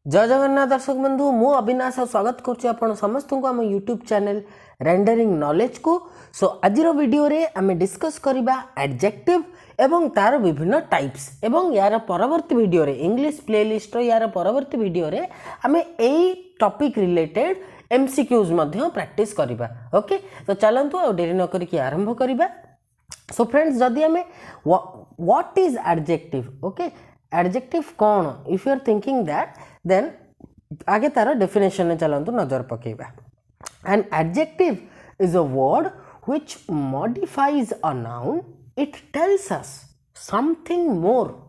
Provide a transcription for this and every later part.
जय जगन्नाथ दर्शक बंधु मु अविनाश स्वागत करुँ समस्त को आम यूट्यूब चैनल रेंडरिंग नॉलेज को। सो आज वीडियो रे आम डिस्कस करबा एडजेक्टिव एवं तार विभिन्न टाइप्स एवं यार परवर्ती वीडियो रे इंग्लिश प्लेलिस्ट यार परवर्ती वीडियो रे आम एई टॉपिक रिलेटेड एमसीक्यूज मध्य प्रैक्टिस करबा। ओके तो चलंतु आ देरी न करिकि आरंभ करबा। सो फ्रेंड्स जदि आम what is adjective, okay adjective कौन, if you are thinking that then आगे तार डेफिनेशन में चलतु नजर पकेबा। An adjective is a word which modifies a noun, it tells us something more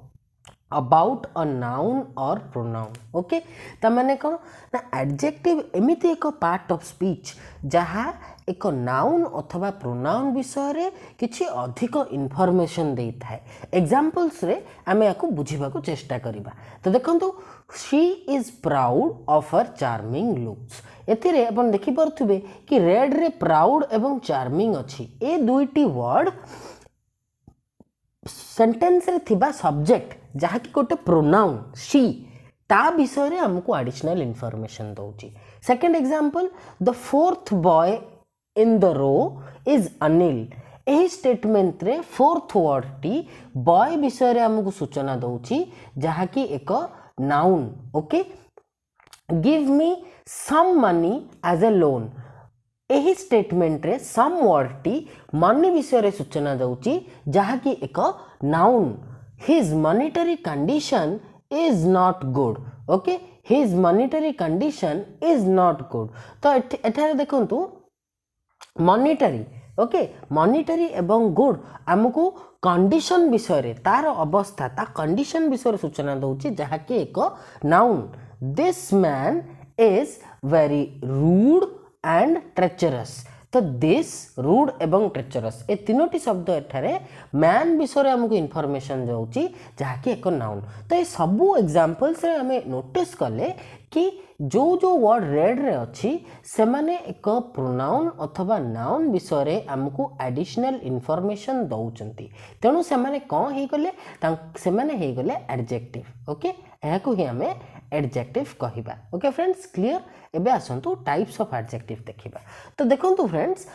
about a noun or pronoun. Okay तमाने कौन ना एडजेक्टिव एमिति एक पार्ट ऑफ स्पीच जहाँ एक नाउन अथवा प्रोनाउन विषय रे किछि अधिक इनफॉरमेशन दे थाए। एग्जांपल्स रे आमे याकू बुझिबा को चेष्टा करिबा। तो देखंतु she is proud of her charming looks. एथिरे अपन देखि परथुबे कि रेड रे प्राउड एवं चार्मिंग अछि। ए दुईटी वर्ड सेंटेंस रे थिबा सब्जेक्ट जहाँ कि गोटे प्रोनाउन शी ता विषय रे हमको एडिशनल इनफॉरमेशन दउची। Second example, the fourth boy in the row is Anil. एही स्टेटमेंट रे फोर्थ वर्ड टी बॉय विषय रे हमको सूचना दउची जहाँ कि एक noun. Okay give me some money as a loan. एही स्टेटमेंट रे सम वर्ड टी मनी विषय रे सूचना दउची जहाँ कि एक noun. His monetary condition is not good. Okay his monetary condition is not good. तो एठारे देखंतु मॉनिटरी, ओके मॉनिटरी एवं गुड आमको कंडीशन विषय रे तार अवस्था ता कंडीशन विषय सूचना दउची जहाँ कि एक noun. This man is very rude and treacherous. तो दिस रूड एवं ट्रेचरस ए तीनोटी शब्द एठारे मैन विषय आमको इनफॉरमेशन जाउची जहाँ कि एक नाउन। तो ये सबू एग्जांपल्स रे हमें नोटिस कले कि जो जो वर्ड रेड रे अच्छी से माने एक प्रोनाउन अथवा नाउन विषय रे आमको एडिशनल इनफॉरमेशन दउचंती। तेणु से माने कौन हे गले से माने हे गले एडजेक्टिव। ओके यह को ही हमें एडजेक्टिव कहिबा। Okay friends clear. एबे आसंतु टाइप्स ऑफ एडजेक्टिव देखिबा। तो देखंतु फ्रेंड्स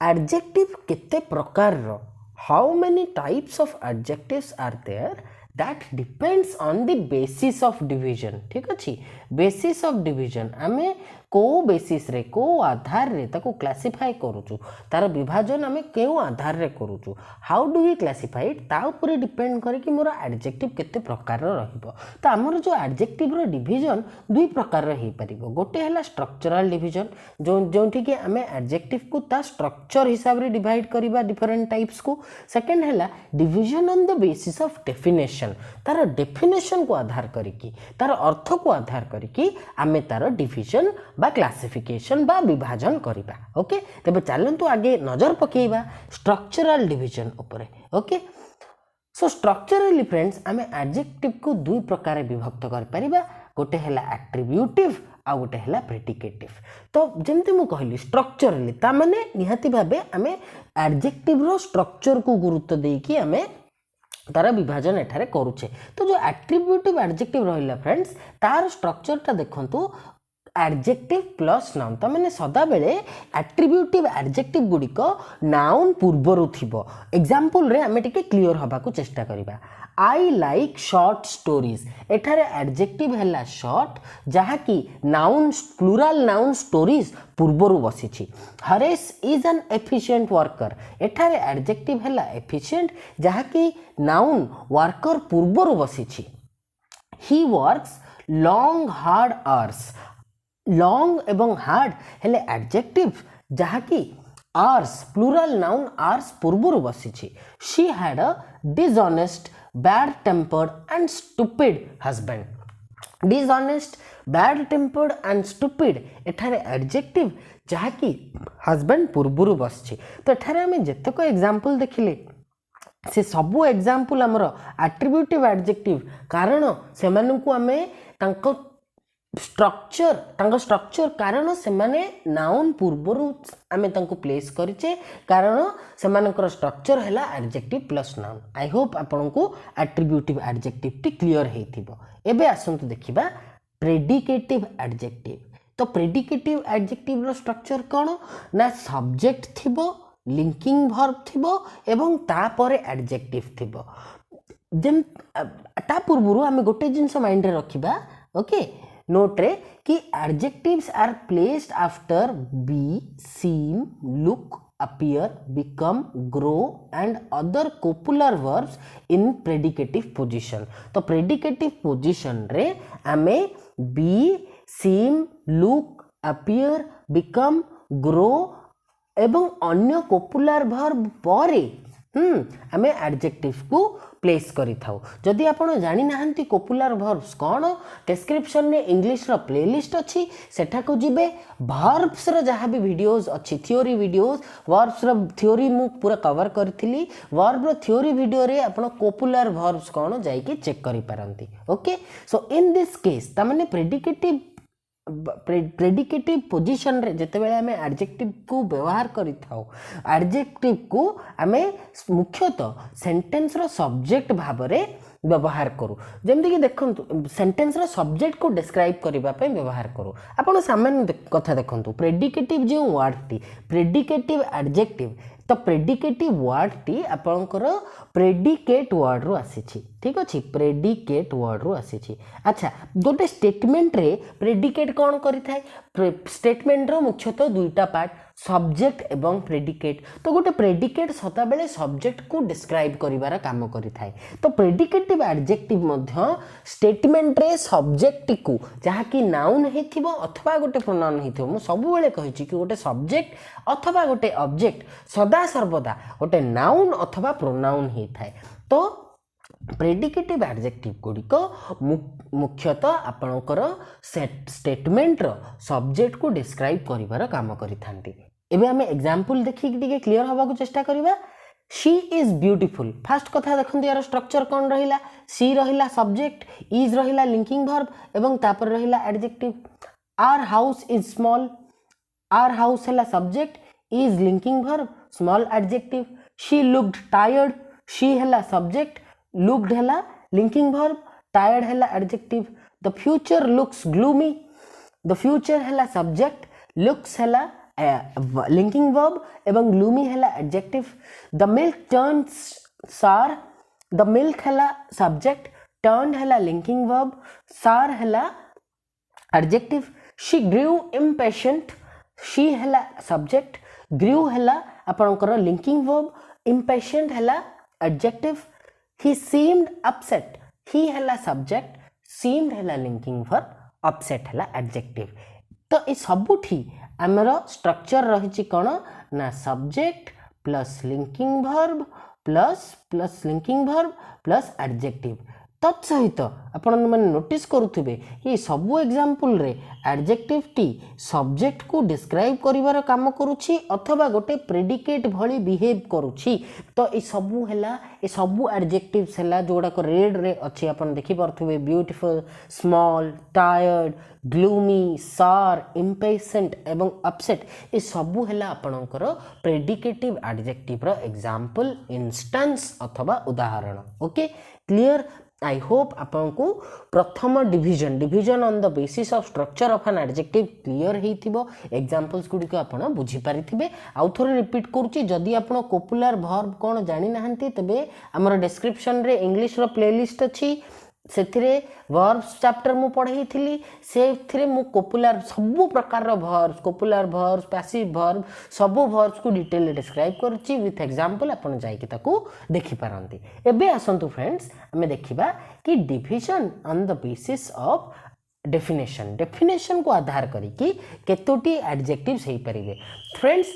एडजेक्टिव केते प्रकार रो, how many types of adjectives are there, that depends on the basis of division। ठीक अच्छी बेसिस ऑफ डिविजन आमे को बेसिस रे को आधार रे ताको क्लासिफाई करूचु, तार विभाजन आमे केउ आधार रे करूचु। How do we classify it ता ऊपर डिपेंड करे कि मोर एडजेक्टिव केते प्रकार रो रहिबो। तो हमर जो एडजेक्टिव रो डिवीजन दुई प्रकार रो हे परिबो। गोटे हला स्ट्रक्चरल डिवीजन जोंठी कि आमे एडजेक्टिव को ता स्ट्रक्चर हिसाब रे डिवाइड करिबा डिफरेंट टाइप्स को। सेकंड हला division on the basis of definition, तार डेफिनेशन को आधार करिकी तार अर्थ को आधार करिकी आमे तार डिवीजन बा क्लासिफिकेशन बा विभाजन करिबा। ओके तबे चलंतु आगे नजर पकेइबा स्ट्रक्चरल डिवीजन ऊपर। ओके सो स्ट्रक्चरली फ्रेंड्स आमे एडजेक्टिव को दुई प्रकार विभक्त कर परिबा। गोटे हला एट्रिब्यूटिव आ गोटे हला प्रेडिकेटिव। तो जेमति मु कहली स्ट्रक्चरली ता माने निहाती भाबे आमे एडजेक्टिव रो स्ट्रक्चर को गुरुत्व देकी आमे तार विभाजन एठारे करूचे। तो जो एट्रिब्यूटिव एडजेक्टिव रहिला फ्रेंड्स तार स्ट्रक्चर ता देखंतु एडजेक्टिव प्लस नाउन। तो मैंने सदा बेले एट्रिब्यूटिव एडजेक्टिव गुड़िक नाउन पूर्वर थिबो। एग्जांपल रे आमे टिके क्लियर हबा को चेष्टा करिबा। आई लाइक शॉर्ट स्टोरीज एठारे एडजेक्टिव हैला शॉर्ट जहाँ की नाउन प्लूराल नाउन स्टोरीज पूर्वर बसी। Haresh is an efficient worker एठारे एडजेक्टिव हैला एफिशिएंट जहाँ की नाउन वर्कर पूर्वर बसी। He works long hard hours, long एवं हार्ड हेले एडजेक्टिव जहाँ की आर्स प्लूराल नाउन आर्स पूर्वर बसी। She had a dishonest bad tempered and stupid husband. Dishonest bad tempered and stupid एठारे एडजेक्टिव जहाँ की हस्बैंड पूर्वर बसी। तो एठारे हमें जेतक एग्जांपल देखिले से सबू एग्जांपल आमर एट्रिब्यूटिव एडजेक्टिव कारण से मानू आमे तांको स्ट्रक्चर कारण से माने नाउन पूर्वर आमे तांको प्लेस करिचे कारण से मानकर स्ट्रक्चर हैला adjective plus noun. I hope आपन को एट्रिब्यूटिव एडजेक्टिव टी क्लियर हेथिबो। एबे आसंतु देखिबा प्रेडिकेटिव एडजेक्टिव। तो प्रेडिकेटिव एडजेक्टिव रो स्ट्रक्चर कौन ना सब्जेक्ट थिबो, लिंकिंग वर्ब थिबो एवं तापर एडजेक्टिव थिबो। जेम ता पूर्वरु आमे गोटे जिंस माइंड रे रखिबा ओके नोट रे कि adjectives are placed after be, seem, look, appear, become, grow and other copular verbs in predicative position। तो predicative position रे आमे be, seem, look, appear, become, grow एवं अन्य copular verb परे आमे एडजेक्टिव को प्लेस करी थाउ। जदि आपण जानि नाहंती कोपुलर वर्ब्स कौन डिस्क्रिप्शन में इंग्लिश रो प्लेलिस्ट अच्छी सेठा को जिबे वर्ब्स रो जहाँ भी वीडियोस अच्छी थ्योरी वीडियोस वर्ब्स रो थ्योरी मु पूरा कवर करथिली वर्ब रो थ्योरी वीडियो रे आपण कोपुलर वर्ब्स कौन जाई कि चेक करि पारंती। Okay so in this case ता माने प्रेडिकेटिव पोजिशन रे जेते बेले हमें एडजेक्टिव को व्यवहार करि थाउ एडजेक्टिव को हमें मुख्यतः सेंटेंस रो सब्जेक्ट भाव रे व्यवहार करू। जेमति कि देखंतु सेंटेंस रो सब्जेक्ट को डिस्क्राइब करिबा पे व्यवहार करू। आपण सामान्य कथा देखंतु प्रेडिकेटिव जो वर्ड टी प्रेडिकेटिव एडजेक्टिव तो प्रेडिकेटिव वर्ड टी आपणकर प्रेडिकेट वर्ड रो आसीछि ठीक अछि प्रेडिकेट वर्ड रो आसीछि। अच्छा गोटे स्टेटमेंट रे प्रेडिकेट कोन करि थाए स्टेटमेंट रो मुख्यतः दुईटा पार्ट सब्जेक्ट एवं प्रेडिकेट। तो गोटे प्रेडिकेट सदा बेले सब्जेक्ट को डिस्क्राइब करिवार काम करि थाए। तो प्रेडिकेटिव एडजेक्टिव मध्य स्टेटमेंट रे सब्जेक्ट को जहाँ कि नाउन हेथिबो अथवा गोटे प्रोनाउन हेथिबो मु सब बेले कहिछि कि गोटे सब्जेक्ट अथवा गोटे ऑब्जेक्ट सदा सर्वदा गोटे नाउन अथवा प्रोनाउन हे थाए। तो प्रेडिकेटिव एडजेक्टिव गुड़िक मुख्यतः आपणकर स्टेटमेंट रो सब्जेक्ट को डिस्क्राइब करिवार काम करि थांती। एबे हमें एग्जांपल देखि कि क्लियर हवा को चेष्टा करिवा। शी इज ब्यूटीफुल फर्स्ट कथा देखंती यार स्ट्रक्चर कोन रहिला शी रहिला सब्जेक्ट इज रहिला लिंकिंग वर्ब एवं तापर रहिला adjective. Our house is small our house हैला subject is linking verb small adjective. She looked tired she हैला सब्जेक्ट looked हैला linking verb tired हैला adjective। the future looks gloomy the future हैला subject looks हैला linking verb एवं gloomy हैला adjective। the milk turns sour the milk हैला subject turned हैला linking verb sour हैला adjective। she grew impatient she हैला subject grew हैला आपनकर linking verb impatient हैला adjective। he seemed upset he हैला सब्जेक्ट seemed हैला लिंकिंग वर्ब upset हैला एडजेक्टिव। तो ये सबुठी आमर स्ट्रक्चर रही कौन ना subject plus linking verb plus linking verb plus adjective. तत्सहित आपण मैंने नोटिस करुवे ये सबू एग्जांपल रे एडजेक्टिव टी सब्जेक्ट को डिस्क्राइब करिवार काम करुछि अथवा गोटे प्रेडिकेट भली बिहेव करुछि। तो ये सबू हैला ये सबू एडजेक्टिव्स हैला जोड़ा को रेड रे अच्छी आपण देखि परथुवे beautiful small tired gloomy sour impatient एवं अपसेट ये सबू हैला आपणकर प्रेडिकेटिव एडजेक्टिव रो एग्जांपल इंस्टेंस अथवा उदाहरण। ओके क्लियर आई होप आपको प्रथम division on the basis of structure of an adjective clear हेइथिबो एग्जांपल्स गुडी आपण बुझी पारिथिबे। आउ थोरे रिपीट करूची जदि आपण कोपुलर वर्ब कोन जानि नाहंती तबे हमर डिस्क्रिप्शन रे इंग्लिश रो प्लेलिस्ट अछि सेथिरे वर्ब्स चैप्टर मु पढ़ाई थी से मु कोपुलर सबु प्रकार वर्ब्स कोपुलर वर्ब्स पैसिव वर्ब सबु वर्ब्स को डिटेल डिस्क्राइब करुच्ची विथ एग्जांपल आपण जाइकी ताकू देखि पारंती। एबे आसंतु फ्रेंड्स हमें देखिबा कि division on the basis of definition को आधार करिकी केतोटी एडजेक्टिव्स हेई परिबे। फ्रेंड्स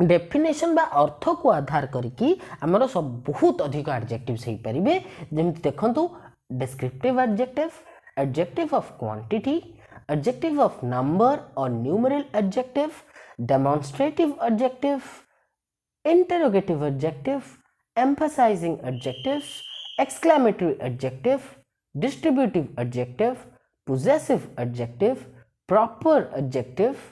डेफिनेशन बा अर्थ को आधार करिकी हमर सब बहुत अधिक एडजेक्टिव्स हेई परिबे। जेमति देखंतु descriptive adjective adjective of quantity adjective of number or numeral adjective demonstrative adjective interrogative adjective emphasizing adjectives exclamatory adjective distributive adjective possessive adjective proper adjective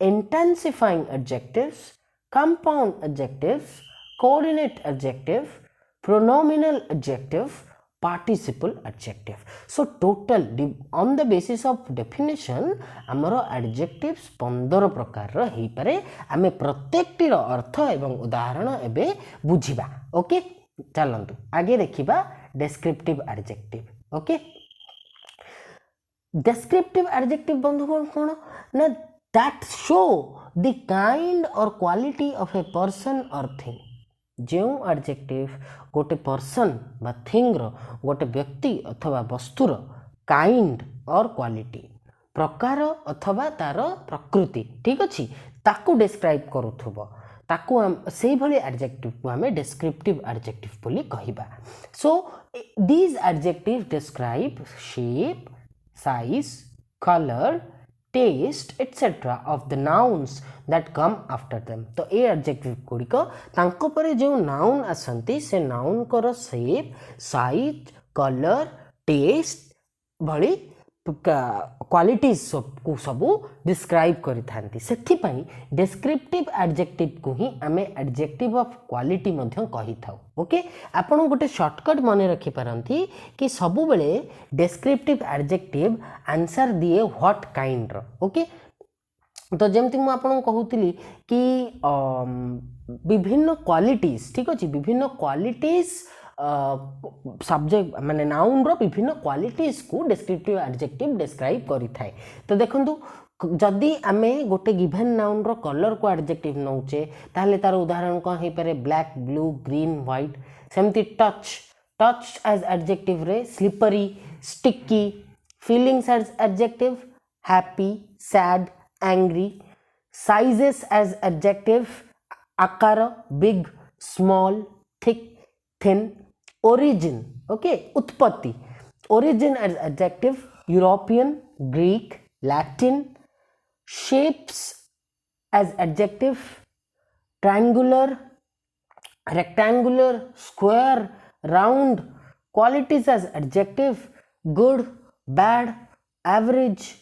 intensifying adjectives compound adjectives coordinate adjective pronominal adjective participle adjective. So total on the basis of definition आमर adjectives 15 प्रकार रो ही पारे आमे प्रत्येकटी रो अर्थ एवं उदाहरण एबे बुझिबा okay चलंतु आगे देखिबा descriptive adjective okay descriptive adjective बंधुगण कोन ना that show the kind or quality of a person or thing जो एडजेक्टिव गोटे पर्सन बा थिंग रो गोटे व्यक्ति अथवा वस्तुर काइंड और क्वालिटी प्रकार अथवा तार प्रकृति ठीक अच्छी ताकू डिस्क्राइब करूथुबो ताकू से भली एडजेक्टिव को हमें डिस्क्रिप्टिव एडजेक्टिव बोली कहिबा so these adjective describe shape size colour taste etc of the nouns that come after them तो ए एडजेक्टिव गुड़िक तांको परे जो नाउन आसंती से नाउन कर शेप साइज कलर टेस्ट भली क्वालिटीज को सबू डिस्क्राइब करि थांती सेथि पई डिस्क्रिप्टिव एडजेक्टिव को ही आमे एडजेक्टिव ऑफ क्वालिटी मध्य कहि थाउ ओके आपण गोटे शॉर्टकट मने रखि पारंती कि सबु बेले डिस्क्रिप्टिव एडजेक्टिव आंसर दिए व्हाट काइंड रो ओके तो जेमति मु आपण कहूतिली कि विभिन्न क्वालिटीज ठीक अछि विभिन्न क्वालिटीज सब्जेक्ट माने नाउन रो विभिन्न क्वालिटीज को डिस्क्रिप्टिव एडजेक्टिव डिस्क्राइब करि थाए तो देखंतु जदि आमे गोटे गिवन नाउन रो कलर को एडजेक्टिव नौचे ताले तार उदाहरण कोन हे पारे ब्लैक ब्लू ग्रीन व्हाइट सेमति टच टच एज एडजेक्टिव रे slippery sticky feelings as adjective happy sad angry sizes as adjective आकार big small thick thin origin okay उत्पत्ति origin as adjective European Greek Latin shapes as adjective triangular rectangular square round qualities as adjective good bad average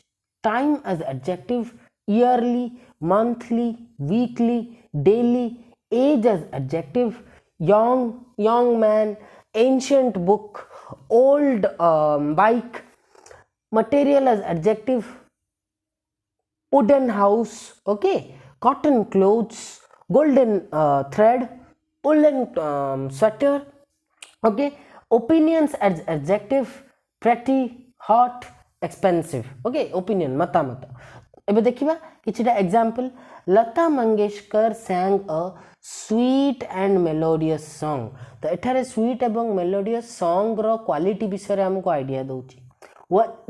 time as adjective yearly monthly weekly daily age as adjective young man ancient book old bike material as adjective wooden house okay cotton clothes golden thread woolen sweater okay opinions as adjective pretty hot expensive okay opinion मतामत एबे देखिबा किछटा example Lata Mangeshkar sang a sweet and melodious song तो एठारे sweet एवं melodious song रो quality विषय हमको idea दउची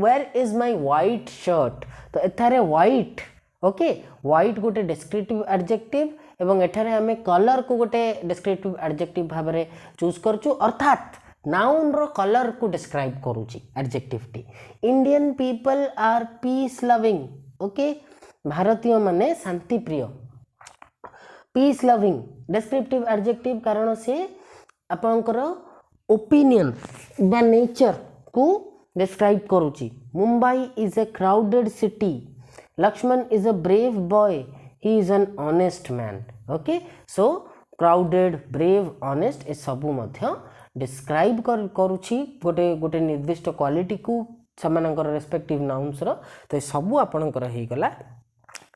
where is my white shirt तो एठारे white ओके white गोटे डिस्क्रिप्टिव एडजेक्टिव एवं एठारे हमें कलर को गोटे डिस्क्रिप्टिव एडजेक्टिव भाव में चूज करछु अर्थात नाउन रो कलर को डिस्क्राइब करूची एडजेक्टिव टी Indian people are peace loving okay भारतीय माने शांति प्रिय पीस लविंग डिस्क्रिप्टिव एडजेक्टिव कारण से आपनकर ओपिनियन बा नेचर को डिस्क्राइब करूची Mumbai is a crowded city Laxman is a brave boy he is an honest man okay so crowded brave honest ए सबु मध्य डिस्क्राइब करूची गोटे गोटे निर्दिष्ट क्वालिटी को समानकर रेस्पेक्टिव नाउन्स रो तो सबु आपनकर हे गला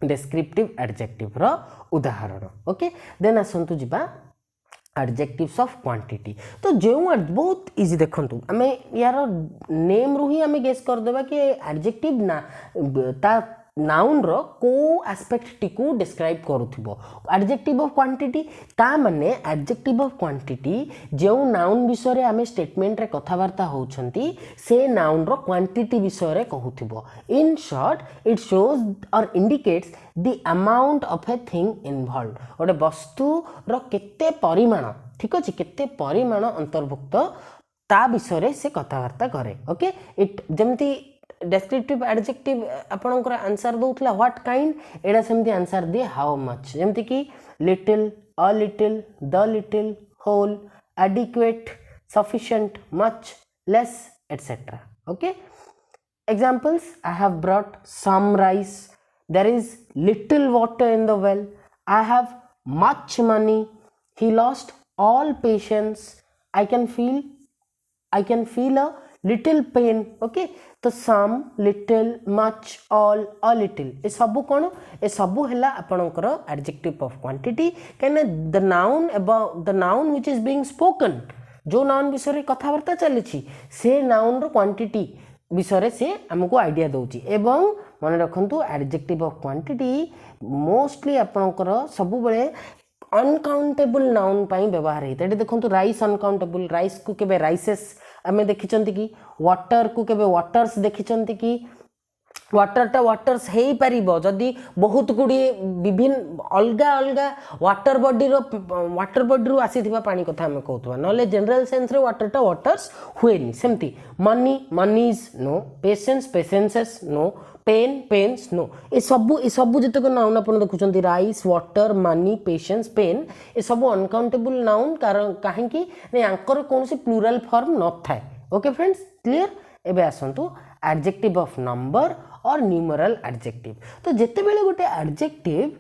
डिस्क्रिप्टिव एडजेक्टिव रो उदाहरण ओके देन आसंतु जिबा एडजेक्टिव्स ऑफ क्वांटिटी तो जो बहुत इजी देखंतु आमे यार नेम रू ही आमे गेस कर देबा कि एडजेक्टिव ना ता नाउन रो को एस्पेक्ट टी को डिस्क्राइब करूथिबो एडजेक्टिव ऑफ क्वांटिटी ता माने एडजेक्टिव ऑफ क्वांटिटी जो नाउन विषय रे आमे स्टेटमेंट रे कथावार्ता होउछंती से नाउन रो क्वांटिटी विषय रे कहूथिबो in short it shows or indicates the amount of a thing involved ओडे वस्तु रो केते परिमाण ठीक अछि केते परिमाण अंतर्भुक्त ता विषय रे से कथावार्ता करे ओके इट जेमती डेस्क्रिप्टिव एडजेक्टिव आपनकर आंसर दउथला व्हाट काइंड एडा सेमती आंसर दिए हाउ मच जेमती कि little a little the little whole adequate sufficient much less etcetera okay examples I have brought some rice there is little water in the well I have much money he lost all patience I can feel I can feel a little pain. Okay, तो some, little, much, all, a little ए सबू कौन ए सबू है आपणकर adjective of quantity कहीं the noun about the noun which is being spoken जो noun विषय कथबार्ता चली से नाउन रो क्वांटिटी विषय से आमको आइडिया दौची एवं मन रखु एडजेक्टिव ऑफ क्वांटिटी मोस्टली आपणकर सब बेले अनकाउंटेबल नाउन पाई व्यवहार होता है। देखो राइस अनकाउंटेबल राइस को केबे राइसेस आमे देखिचंती कि वाटर को केबे वाटर्स देखिचंती कि वाटरटा वाटर्स हो पारिबो जदि बहुत गुड़ी विभिन्न अलग अलग वाटर बॉडी रो आसीथिबा पानी कथा आमे कहतबा नले जनरल सेंस रे वाटरटा वाटर्स हुएनी सेमती money moneys no patience patiences no pen pens no ए सबू जितक नाउन आप देखुं rice water money patience pen ए सब अनकाउंटेबल नाउन कारण कहीं आंकर कौन प्लूराल फॉर्म न थाए। ओके फ्रेंड्स क्लियर एबे आसंतु adjective of number or numeral adjective. तो जिते बेले गोटे एडजेक्टिव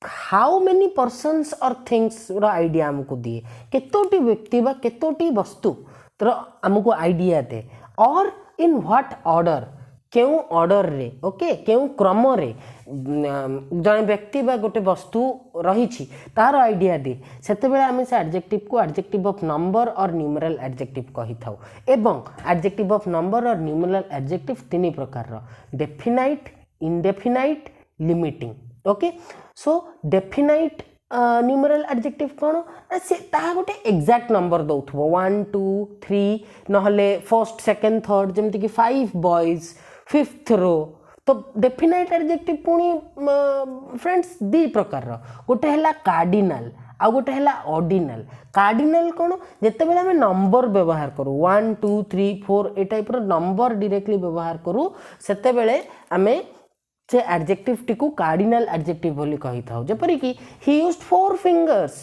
हाउ मेनी पर्सन्स और थिंग्स रो आइडिया हमको दिए केतोटी व्यक्ति बा केतोटी वस्तु तो हमको आइडिया दे और इन व्हाट ऑर्डर क्यों ऑर्डर रे ओके क्यों क्रम रे जने व्यक्ति बा गोटे वस्तु रही तार आइडिया दे सेते बेले आमे से एडजेक्टिव को adjective of number or numeral adjective कही थाउ एवं adjective of number or numeral adjective तीन प्रकार रो definite indefinite limiting. Okay so definite numeral adjective कौन से ता गोटे एक्जाक्ट नंबर दौथबो 1 2 3 नहले फर्स्ट सेकंड थर्ड जमती कि 5 बॉयज 5th रो तो डेफिनाइट एडजेक्टिव पुणी फ्रेंड्स दी प्रकार गोटे है कार्डिनाल आ गोटे है ऑर्डिनल। कार्डिनाल कौन जिते बेले आम नंबर व्यवहार करूँ 1 2 3 4 ए टाइप नंबर डायरेक्टली व्यवहार करूँ सेते बेले आमे से एडजेक्टिव टी को कार्डिनल एडजेक्टिव बोली कही था जेपरि कि ही used 4 fingers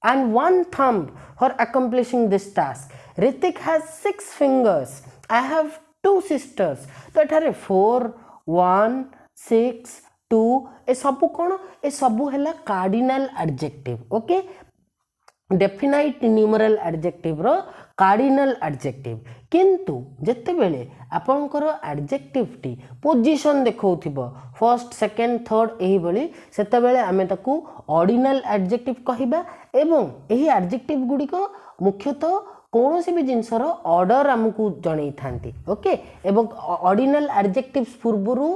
and 1 thumb for accomplishing this task. Hrithik has 6 fingers. I have 2 sisters. तो एठारे 4 1 6 2 ए सबू कौन ए सबू है cardinal adjective. Okay definite numeral adjective रो कार्डिनल एडजेक्टिव किंतु जेते बेले आपनकर एडजेक्टिव टी पोजीशन देखौथिबो फर्स्ट सेकंड थर्ड एही बली सेते बेले आमे ताकू ऑर्डिनल एडजेक्टिव कहिबा एवं एही एडजेक्टिव गुडी को मुख्यतः कौन सी भी जिनसर ऑर्डर आमको जणई थांती। ओके एवं ऑर्डिनल एडजेक्टिव्स पूर्वरु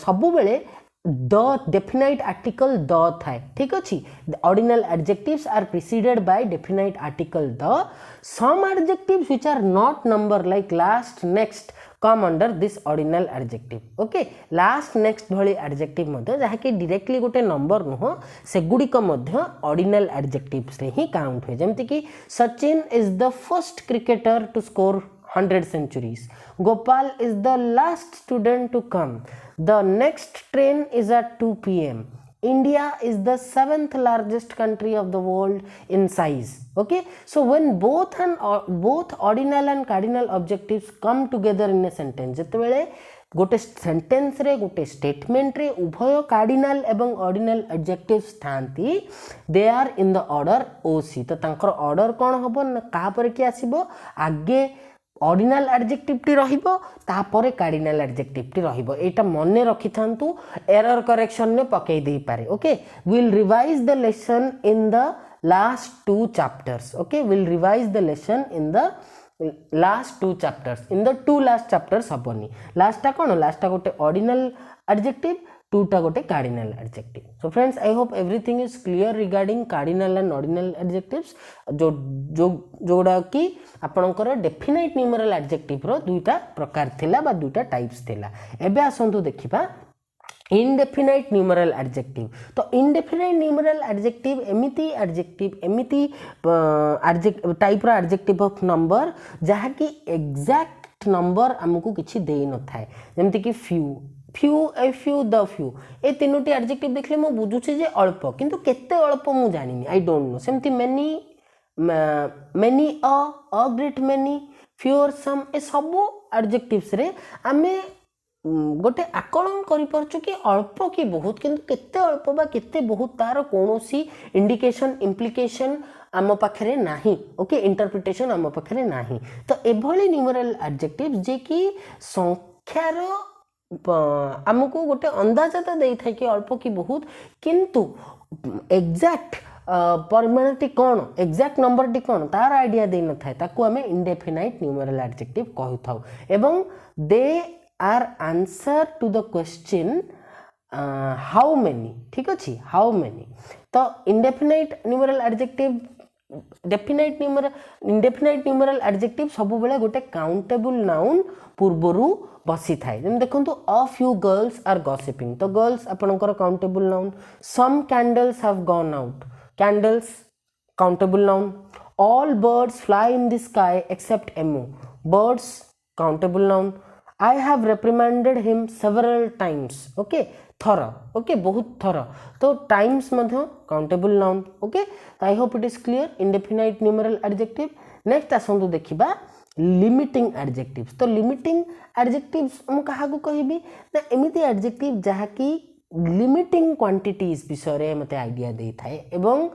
सबु बेले द डेफिनाइट आर्टिकल द थाए ठीक अच्छी ordinal adjectives are preceded by definite article the some adjectives which are not number like last next come under this ordinal adjective. Okay last next भली adjective मध्य जहा कि डायरेक्टली गोटे number नुह से गुडिक मध्य ऑर्डिनल एडजेक्टिव्स रे ही काउंट हुए जेमति कि Sachin is the first cricketer to score 100 centuries. Gopal is the last student to come. The next train is at 2 p.m. India is the 7th largest country of the world in size. Okay, so when both ordinal and cardinal objectives come together in a sentence, जेतेबेले गोटे sentence रे गोटे statement रे उभय cardinal एवं ordinal adjectives थांती they are in the order ओसी। तो तांकर ऑर्डर कौन हबो ना कहा पर कि आसीबो आगे ऑर्डिनल एडजेक्टिव टी रहिबो तापरे कार्डिनल एडजेक्टिव टी रहिबो एटा मने रखि थांतु एरर करेक्शन ने पकई दे पारे। Okay will revise the lesson in the last 2 chapters. Okay will revise the lesson in the last 2 chapters in the 2 last chapters हबनी लास्टा कौन लास्टा गोटे ऑर्डिनल एडजेक्टिव 2टा गोटे cardinal adjective. So friends I hope everything is clear regarding cardinal and ordinal adjectives जो जो जोड़ा कि आपणकर definite numeral adjective रो दुईटा प्रकार थिला बा दुईटा टाइप्स थिला। एबे आसंतु देखिबा इनडेफिनाइट न्यूमरल एडजेक्टिव। तो इनडेफिनाइट न्यूमरल एडजेक्टिव एमिति टाइप रो एडजेक्टिव ऑफ नंबर जहा कि एग्जैक्ट नंबर हमको किछि देई न थाए जेमति कि few few a few the few ए तीनोटी एडजेक्टिव देखले मो बुझुछि जे अल्प किंतु केते अल्प मु जानिनी आई डोंट नो सेमति many a great many fewer some ए सब एडजेक्टिव्स रे आमे गोटे आकलन करिपारछु कि अल्प कि बहुत किंतु केते अल्प बा केते बहुत तार कोनोसी इंडिकेशन इम्प्लिकेशन आम पाखरे नाही ओके इंटरप्रिटेशन आम पाखरे नाही तो एभली न्यूमेरल एडजेक्टिव जे कि संख्यार आमको गोटे अंदाजा दे था कि अल्प कि बहुत किंतु एग्जैक्ट परिमाणटी कौन एग्जैक्ट नंबरटी कौन तार आइडिया दे न थाए ताकू आमे इंडेफिनाइट न्यूमेरल एडजेक्टिव कहू थाउ एवं they are answer to the question how many ठीक अच्छे हाउ मेनी तो indefinite numeral adjective definite numeral indefinite numeral adjective सब बेले गोटे काउंटेबल नाउन पूर्वरु बसी थाए जेम देखंतु a few girls are gossiping तो गर्ल्स आपनकर countable noun some candles have gone out candles countable noun all birds fly in the sky except emu birds countable noun I have reprimanded him several times okay थर okay बहुत थर तो times मध्य countable noun okay I hope it is clear indefinite numeral adjective next आसंतु देखिबा limiting adjectives तो limiting adjectives हम कहा को कहबी ना एमिति एडजेक्टिव जहा कि लिमिटिंग क्वांटिटीज विषय रे मते आइडिया दे थाए एवं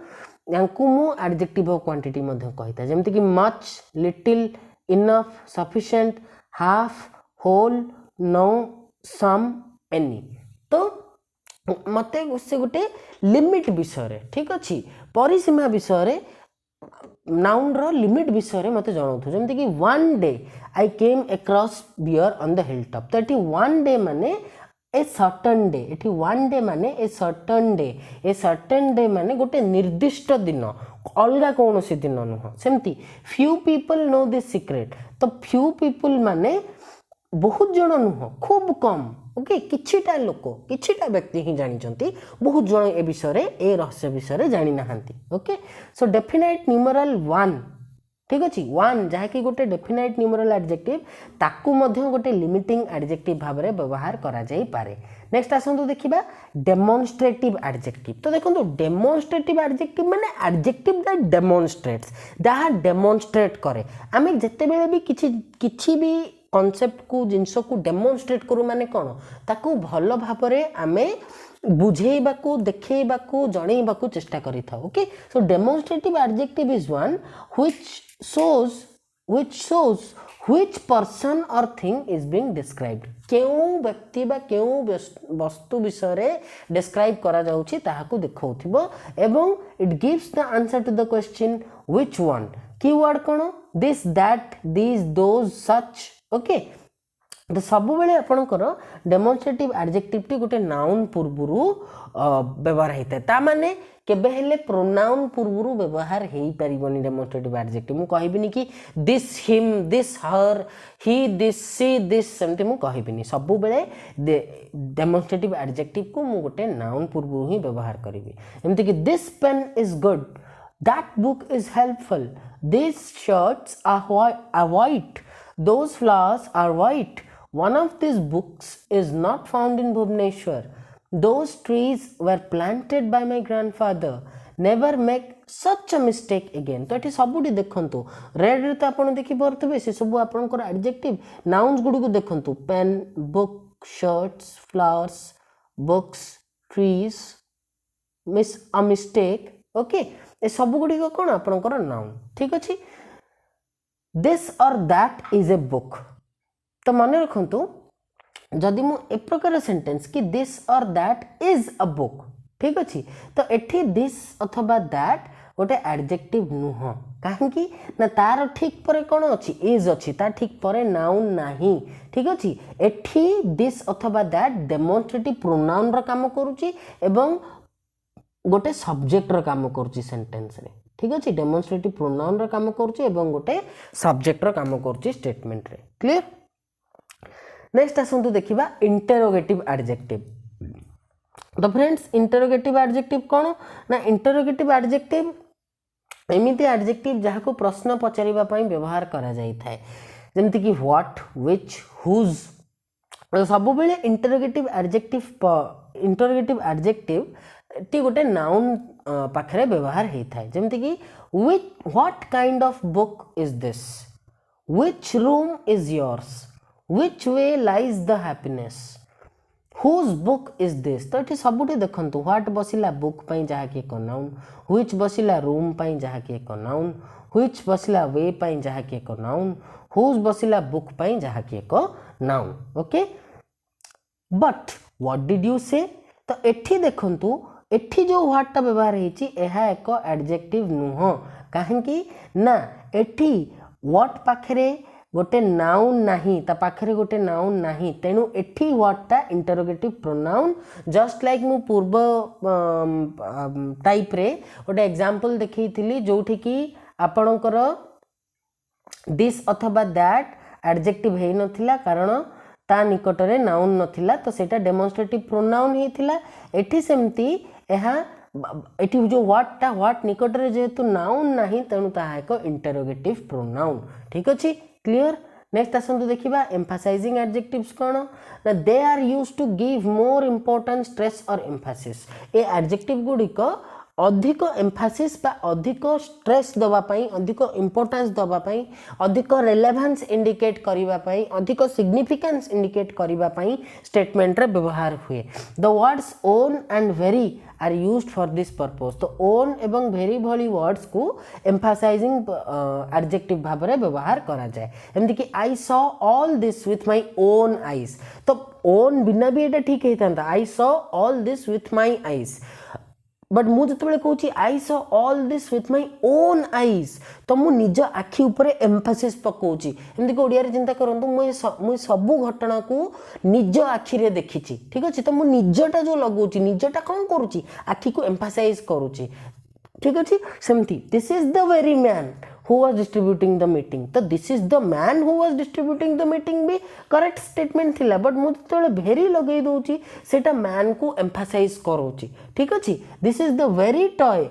यांकु मु एडजेक्टिव ऑफ क्वांटिटी मध्य कहिता जेमति कि much little enough sufficient half whole no some any तो मते से गोटे लिमिट विषय ठीक अच्छी परिसीमा विषय नाउन रो लिमिट विषय मते जणाउथु जेमति कि one day I came across bear on the hill top तो एठी वन डे माने ए सर्टन डे एठी वन डे माने ए सर्टन डे माने गोटे निर्दिष्ट दिन अलगा कौन से दिन नुह सेमती few people know this secret तो फ्यू पीपल माने बहुत जन नुह खूब कम ओके किछिटा लोक किछिटा व्यक्ति ही जानिचंती बहुत जन ए विषय ए रहस्य विषय जानी नाहंती ओके सो डेफिनाइट न्यूमेरल 1 ठीक अछि 1 जहा कि गोटे डेफिनाइट न्यूमेरल एडजेक्टिव ताकू मध्य गोटे लिमिटिंग एडजेक्टिव भाव में व्यवहार करा जाई पारे नेक्स्ट आसंतु देखिबा डेमोन्स्ट्रेटिव एडजेक्टिव तो देखंतु डेमोन्स्ट्रेटिव एडजेक्टिव माने एडजेक्टिव दैट डेमोन्स्ट्रेट्स जहा डेमोन्स्ट्रेट करे आमे जत्ते बेले भी किछि भी कॉन्सेप्ट को जिनस को डेमोन्स्ट्रेट करू माने कौन ताकू भल भावरे आमे बुझेइबाकू देखैबाकू जणैबाकू चेष्टा करि था okay so demonstrative adjective is one which shows which person or thing is being described केउ व्यक्ति बा केउ वस्तु विषय रे डिस्क्राइब करा जाउछि ताहाकू देखौथिबो एवं it gives the answer to the question which one keyword कोन this that these those such okay तो सब बेले आपणकर डेमोन्स्ट्रेटिव एडजेक्टिव टी गोटे नाउन पूर्वरु व्यवहार होता ता माने केबे हेले प्रोनाउन पूर्वरु व्यवहार हेई परिबनी डेमोन्स्ट्रेटिव एडजेक्टिव मु कहबिनी कि this him this her he this she this सेमते मु कहबिनी सब बेले डेमोन्स्ट्रेटिव एडजेक्टिव को मु गोटे नाउन पूर्वरु ही व्यवहार करिवि एमते कि this pen is good that book is helpful this shirts are white those flowers are white one of these books is not found in Bhubaneswar those trees were planted by my grandfather never make such a mistake again तो एठी सबुडी देखंतु red रे तो आपण देखि परथबे से सब आपनकर एडजेक्टिव नाउन्स गुडी को देखंतु pen book shirts flowers books trees miss a mistake okay ए सब गुडी को कोन आपनकर नाउन ठीक अछि this or that is a book तो मन रखंतु जदि मु ए प्रकार सेंटेंस कि this or that is a book ठीक अछि तो एठी this अथवा that गोटे एडजेक्टिव नुह काहेकि ना तार ठीक परे कोन अछि is अछि ता ठीक परे नाउन नाही ठीक अछि एठी this अथवा that डेमोन्स्ट्रेटिव प्रोनाउन रा काम करूची एवं गोटे सब्जेक्ट रा काम करूची सेंटेंस रे ठीक अच्छे डेमोन्स्ट्रेटिव प्रोनाउन रा काम करूची एवं गोटे सब्जेक्ट रा काम करूची स्टेटमेंट रे क्लियर नेक्स्ट आसंतु देखिबा इंटरोगेटिव एडजेक्टिव तो फ्रेंड्स इंटरोगेटिव एडजेक्टिव कोन ना इंटरोगेटिव एडजेक्टिव एमिति एडजेक्टिव जहा को प्रश्न पचारिबा पई व्यवहार करा जाई थाए जेमति कि व्हाट व्हिच हुज सब बेले इंटरोगेटिव एडजेक्टिव टी गोटे नाउन पाखरे व्यवहार होता है जमती कि what kind of book is this which room is yours which way lies the happiness, whose book is this। तो ये सबुठी देखंतु व्हाट बसिला बुक पई जहा कि एक नाउन, which बसिला रूम पई जहा कि एक नाउन, which बसिला वे पई जहा कि एक नाउन, whose बसिला बुक पई जहा कि एक noun. Okay, but what did you से, तो एठी देखंतु एठी जो व्हाट टा व्यवहार हेची एहा एक एडजेक्टिव नुह, काहेकि ना एठी व्हाट पाखरे गोटे नाउन नाही, ता पाखरे गोटे नाउन नाही, तेणु एठी व्हाट टा इंटरोगेटिव प्रोनाउन। जस्ट लाइक मु पूर्व टाइप रे गोटे एग्जांपल देखैथिली जोठी कि आपणकर दिस अथवा दैट एडजेक्टिव हे नथिला कारण ता निकटरे नाउन नथिला, तो सेटा डेमोन्स्ट्रेटिव प्रोनाउन हेथिला। एठी सेमती एहा एठी जो व्हाट निकटरे जेहेतु नाउन नाही तेणु ताहा एक इंटरोगेटिव प्रोनाउन। ठीक अछि, क्लियर। नेक्स्ट आसंतु देखिबा एम्फासाइजिंग एडजेक्टिव्स कोन ना, they are used to give more importance, stress और एम्फासिस। ए एडजेक्टिव गुडी को अधिक एम्फासिस बा अधिक स्ट्रेस दबा पई, अधिक इंपोर्टेंस दबा पई, अधिक रेलेवेंस इंडिकेट करिवा पई, अधिक सिग्निफिकेंस इंडिकेट करिवा पई स्टेटमेंट रे व्यवहार हुए। The words own and very are used for this purpose. तो ओन एवं वेरी भली वर्ड्स को एम्फासाइजिंग एडजेक्टिव भाव रे व्यवहार करा जाए। एमति कि I saw all this with my own eyes, तो ओन बिना भी एटा ठीक हेतांता, I saw all this with my eyes. But मु जिते कहूँ I saw all this with my own eyes, तो मु निज आखि ऊपर एम्फासिस पकाउची। एमती कि ओडिया रे चिंता करंतु मु सबु घटना को निज आखि रे देखिची। ठीक अछि, तो मु निजटा जो लगौची, निजटा कौन करूची, आखि को एम्फासाइज करूची। ठीक अछि, सेमती this is the very man who was distributing the meeting, तो this is the man who was distributing the meeting भी करेक्ट स्टेटमेंट थिला, बट मु जेतले वेरी लगेई दोची सेटा मैन को एम्फासाइज करोची। ठीक अछि, this is the very toy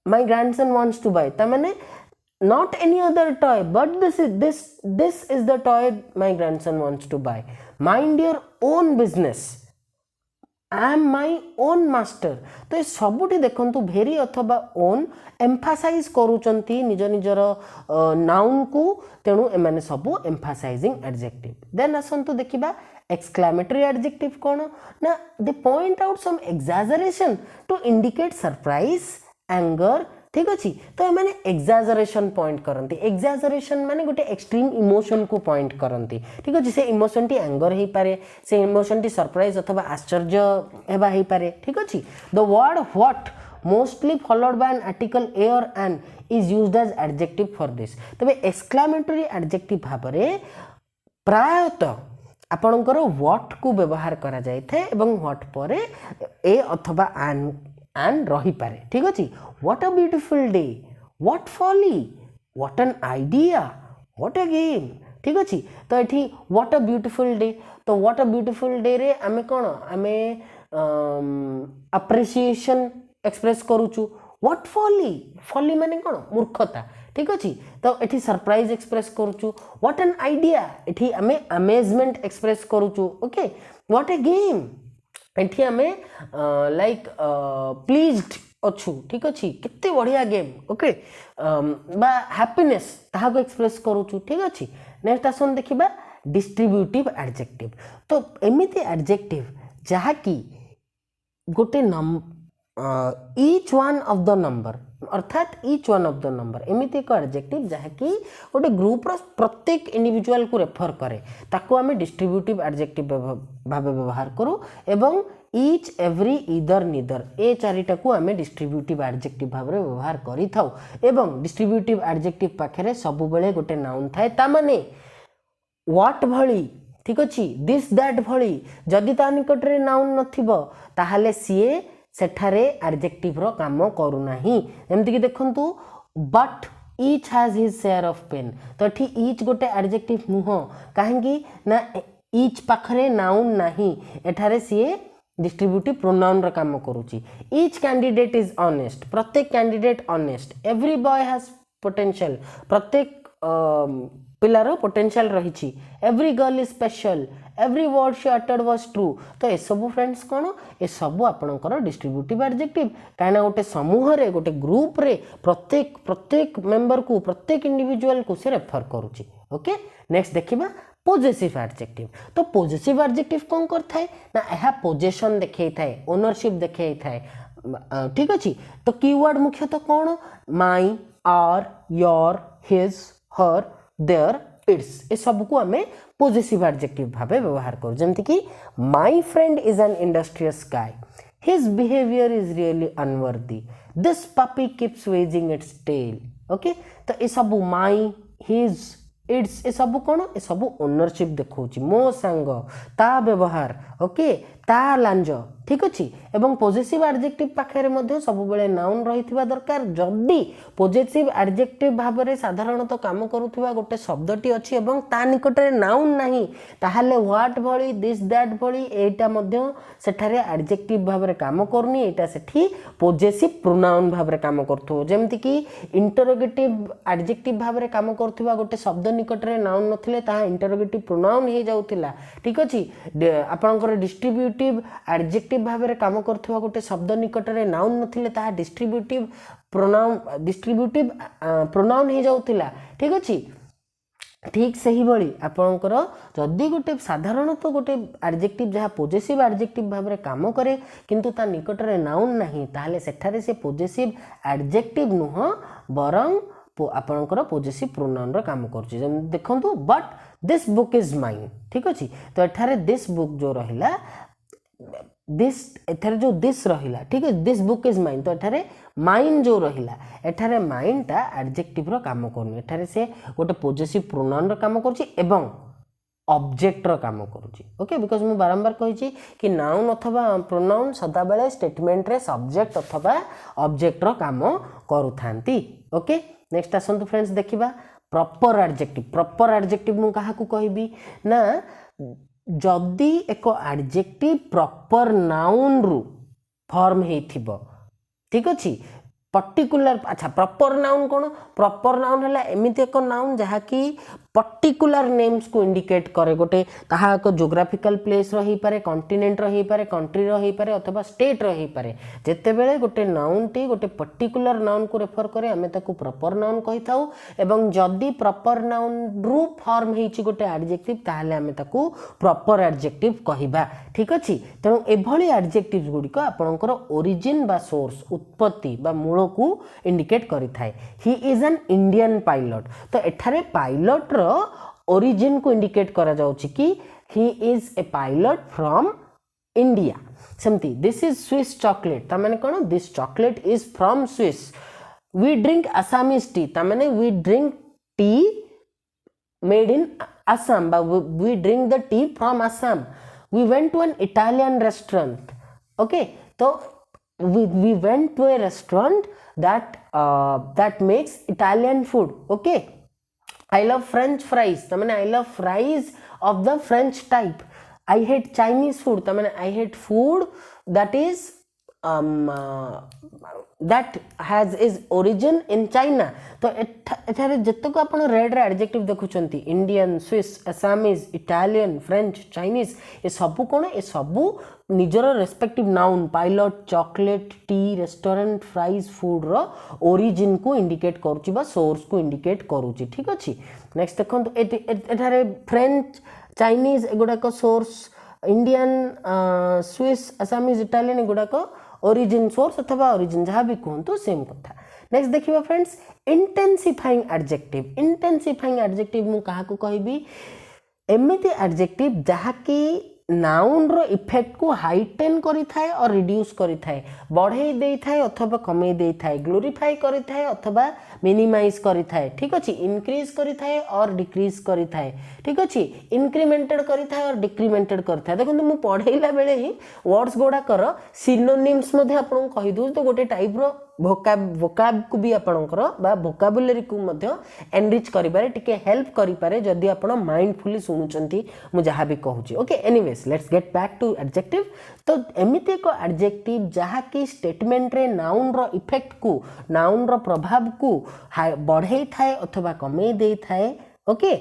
my grandson wants to buy, ता माने not any other toy but this is the toy my grandson wants to buy। mind your own business, I am my own master। तो ये सबुठी देखंतु भेरी अथवा own emphasise करूचंती निज निजर noun को, तेणु एमाने सबु एम्फासाइजिंग एडजेक्टिव। देन आसंतु देखिबा एक्सक्लेमेटरी एडजेक्टिव कोन ना, they point out some exaggeration to indicate surprise, anger. ठीक अच्छी, तो एमाने एक्सैजरेशन पॉइंट करंती। एक्सैजरेशन माने गोटे एक्सट्रीम इमोशन को पॉइंट करंती। ठीक अच्छे, से इमोशन टी एंगर हो पारे, से इमोशन टी सरप्राइज अथवा आश्चर्य हेबा हो पारे। ठीक अच्छी, the word what mostly followed by an article a or an is used as adjective for this. तबे एक्सक्लेमेटरी एडजेक्टिव भाव में प्रायतः आपणकर व्हाट को व्यवहार करा जाय थे एवं व्हाट परे ए अथवा एन रही पारे। ठीक अच्छे, what a beautiful day, what folly, what an idea, what a game. ठीक अच्छे, तो ये व्हाट अ ब्यूटीफुल डे, तो व्हाट अ ब्यूटीफुल डे रे आमे कौन आमे अप्रिसिएशन एक्सप्रेस करूचु। व्हाट फॉली, फॉली माने कौन मूर्खता। ठीक अच्छे, तो ये सरप्राइज एक्सप्रेस करूचु। व्हाट एन आइडिया, ये आमे अमेजमेंट एक्सप्रेस करूचु। ओके, व्हाट ए गेम, एठी आमे लाइक प्लीज्ड अच्छु। ठीक अच्छे, कितने बढ़िया गेम। ओके, बा हैप्पीनेस ताहा को एक्सप्रेस करूचु। ठीक अच्छे, नेक्स्ट आसन देखिबा डिस्ट्रीब्यूटिव एडजेक्टिव। तो एमिति एडजेक्टिव जहा कि गोटे each one of the number, अर्थात each one of the number एमिति एक एडजेक्टिव जहा कि गोटे ग्रुप रो प्रत्येक इंडिविजुअल को रेफर करे, ताको आमे डिस्ट्रीब्यूटिव एडजेक्टिव भाबे व्यवहार करू। एवं ईच, एवरी, ईदर, नीदर ए चारिटा को आमे डिस्ट्रीब्यूटिव एडजेक्टिव भाव में व्यवहार करि थाउ। एवं डिस्ट्रीब्यूटिव एडजेक्टिव पाखरे सब बेले गोटे नाउन थाए, ता माने व्हाट भली। ठीक अच्छे, दिस दैट भली जदि ता निकटरे नाउन नथिबो ताहाले सीए सेठारे एडजेक्टिव रो काम करू नाही। एमति कि देखंतु but each has his share of pen, तो एठी ईच गोटे एडजेक्टिव नुह, काहेकि ना ईच पाखरे नाउन नाही, एठारे सीए डिस्ट्रीब्यूटिव प्रोनाउन रा काम करूची। ईच कैंडिडेट इज ऑनेस्ट, प्रत्येक candidate honest. Every boy has potential, प्रत्येक पिलार पोटेंशियल रही। Every girl is special, every word she uttered was true. तो ये सब फ्रेंड्स कौन, ये सब आपणकर डिस्ट्रीब्यूटिव एडजेक्टिव, कहीं गोटे समूह रे गोटे ग्रुप रे प्रत्येक मेंबर को, प्रत्येक इंडिविजुअल को से रेफर करुच्ची। ओके, नेक्स्ट देखिबा पोजेसिव एडजेक्टिव। तो पोजेसिव एडजेक्टिव कौन करता है ना यह पोजेशन देखै थाए ओनरशिप देखै थाए ठीक अछि। तो कीवर्ड मुख्यतः कौन my or your his her their its ए सब को आमे पोजेसिव एडजेक्टिव भाबे व्यवहार करू जेमति कि my friend is an industrious guy his behavior is really unworthy this puppy keeps wagging its tail okay. तो ये सब माई हिज इट्स ए सब कौन ए सब ओनरशिप देखौची मो सांग ता व्यवहार ओके ता लांज ठीक अच्छी। एवं पोजेसिव एडजेक्टिव पाखे मध्य सब बेले नाउन रही दरकार जदि पोजेसिव एडजेक्टिव भाव में साधारणतः काम करुवा गोटे शब्दटी अच्छी एवं ता निकट में नाउन नहीं ताहले व्हाट भली दिस दैट भली एटा मध्य सेठारे एडजेक्टिव भाव में काम करनी एटा सेठी पोजेसिव प्रोनाउन भाव में काम करथो जेमति कि इंटरोगेटिव एडजेक्टिव भाव में काम करुवा गोटे शब्द निकट में नाउन नथिले ताहा इंटरोगेटिव प्रोनाउन हो जाउतिला ठीक अछि। आपनकर डिस्ट्रीब्यूटिव एडजेक्टिव भाव में काम करथुवा गोटे शब्द निकट में नाउन नथिले ताहा डिस्ट्रीब्यूटिव प्रोनाउन हो जाउतिला ठीक अछि। ठीक सही भली आपनकर जदि गोटे साधारणतः गोटे एडजेक्टिव जहाँ पोजेसिव एडजेक्टिव भाव में काम करे किंतु ता निकट में नाउन नहीं ताहले सेठारे से पोजेसिव एडजेक्टिव नुह बरं आपनकर पोजेसिव प्रोनाउन रो काम करछि। देखंतु but this book is mine ठीक अछि। तो एठारे दिस बुक जो रहिला दिस एठारे जो दिस रहिला ठीक है दिस बुक इज माइन तो एठारे माइन जो रहिला एठारे माइन ता एडजेक्टिव रो काम करनु एठारे से गोटे पोजेसिव प्रोनाउन रो काम करछि एवं ऑब्जेक्ट रो काम करुछि ओके। बिकॉज मु बारंबार कहिछि कि नाउन अथवा प्रोनाउन सदा बेले स्टेटमेंट रे सब्जेक्ट अथवा ऑब्जेक्ट रो काम करूथांती ओके। नेक्स्ट आसंतु फ्रेंड्स देखिबा प्रॉपर एडजेक्टिव मु काहा को कहबी ना जदि एक एडजेक्टिव प्रॉपर नाउन रु फॉर्म हेथिबो ठीक अछि पर्टिकुलर अच्छा प्रॉपर नाउन कौन प्रॉपर नाउन है एमती एक नाउन जहाँ कि पर्टिकुलर नेम्स को इंडिकेट करे गोटे ताहा एक जोग्राफिकल प्लेस रही पारे कॉन्टिनेंट रही पारे कंट्री रही पारे अथवा स्टेट रही पारे जेते बेले गोटे नाउन टी गोटे पर्टिकुलर नाउन को रेफर करे आमे ताकू प्रॉपर नाउन कहि थाउ एवं जदि प्रॉपर नाउन रु फॉर्म हेछि गोटे एडजेक्टिव ताहले आमे ताकू प्रॉपर एडजेक्टिव कहिबा ठीक अछि। तेणु एभली एडजेक्टिव गुडिक आपनकर ओरिजिन बा सोर्स उत्पत्ति बा मूल को इंडिकेट करि थाए। He is an Indian pilot तो एठारे पायलट रो ओरिजिन को इंडिकेट करा जाउछि कि he is a pilot from India सेमती दिस इज स्विस चॉकलेट ता माने कोन this chocolate is from Swiss. We drink assamese tea ता माने we drink tea made in Assam but we drink the tea from Assam. We went to an Italian restaurant okay so we went to a restaurant that makes Italian food okay. I love French fries I mean I love fries of the French type. I hate Chinese food I mean I hate food that is that has its origin in China. तो एठारे जतक आपण read रे adjective देखुचंती Indian Swiss assamese Italian French Chinese ए सबु कोन ए सबु निजर respective noun pilot chocolate tea restaurant fries food रो ओरिजिन को इंडिकेट करूची बा सोर्स को इंडिकेट करूची ठीक अछि। नेक्स्ट देखंतु एठारे फ्रेंच चाइनीज एगुडा को source Indian Swiss assamese Italian एगुडा को ओरिजिन सोर्स अथवा ओरिजिन जहाँ भी कहतु सेम कथा। नेक्स्ट देखिए फ्रेंड्स इंटेंसिफाइंग एडजेक्टिव मु कहा को कहबी एमिति एडजेक्टिव जहाँ की नाउन रो इफेक्ट को हाइटेन करि थाए और रिड्यूस करि थाए बढ़े देई थाए अथवा कमे देई थाए ग्लोरीफाई करि थाए अथवा मिनिमाइज करि थाए ठीक अछि इंक्रीज करि थाए और डिक्रीज करि थाए ठीक अछि इंक्रीमेंटेड करि थाए और डिक्रीमेंटेड करि थाए। देखो मु पढैला बेले ही वर्ड्स गोडा कर सिनोनिम्स मध्ये आपन कहि दउ तो गोटे टाइप रो वोकाब को भी आपनकर बा वोकाबुलरी को मध्ये एनरिच करिबारे टिके हेल्प करिपारे जदि आपण माइंडफुली सुनुचंती मु जहाँ भी कहूची okay. Anyways let's get back to adjective. तो एमिति एक एडजेक्टिव जहाँ की स्टेटमेंट रे नाउन रो इफेक्ट को नाउन रो प्रभाव को बढ़े थाए अथवा कमे दे थाए ओके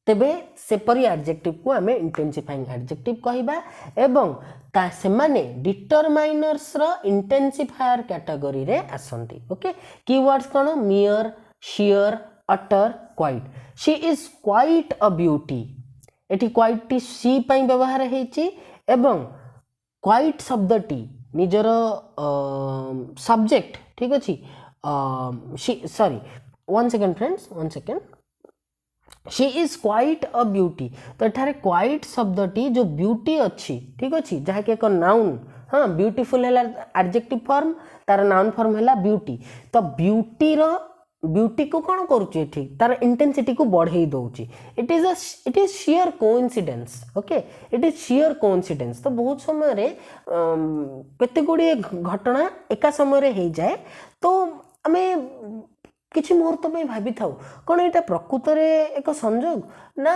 तेबे सेपरी एडजेक्टिव को आमे इंटेंसिफाइंग एडजेक्टिव कहिबा एवं ता सेमाने डिटरमाइनर्स रो इंटेंसिफायर कैटेगरी रे आसंती ओके। कीवर्ड्स कोन mere sheer utter, quite. She is quite a beauty. एटी क्वाइट टी सी पाई व्यवहार हेची एवं क्वाइट शब्दटी निजर सब्जेक्ट ठीक अच्छी sorry one second friends one second she is quite a beauty तो एठारे क्वाइट शब्दटी जो ब्यूटी अच्छी ठीक अच्छी जहाँकि एक नाउन हाँ ब्यूटीफुल है एडजेक्टिव फॉर्म तार नाउन फॉर्म है ब्यूटी तो ब्यूटी को कौन करुच्ची ठीक तार इंटेंसिटी को बढ़े दौची it is sheer coincidence okay it is sheer coincidence तो बहुत समय केते गुड़िए घटना एका समय हो जाए तो आम किसी मुहूर्त में भावी था कौन यहाँ प्रकृत एक संजोग ना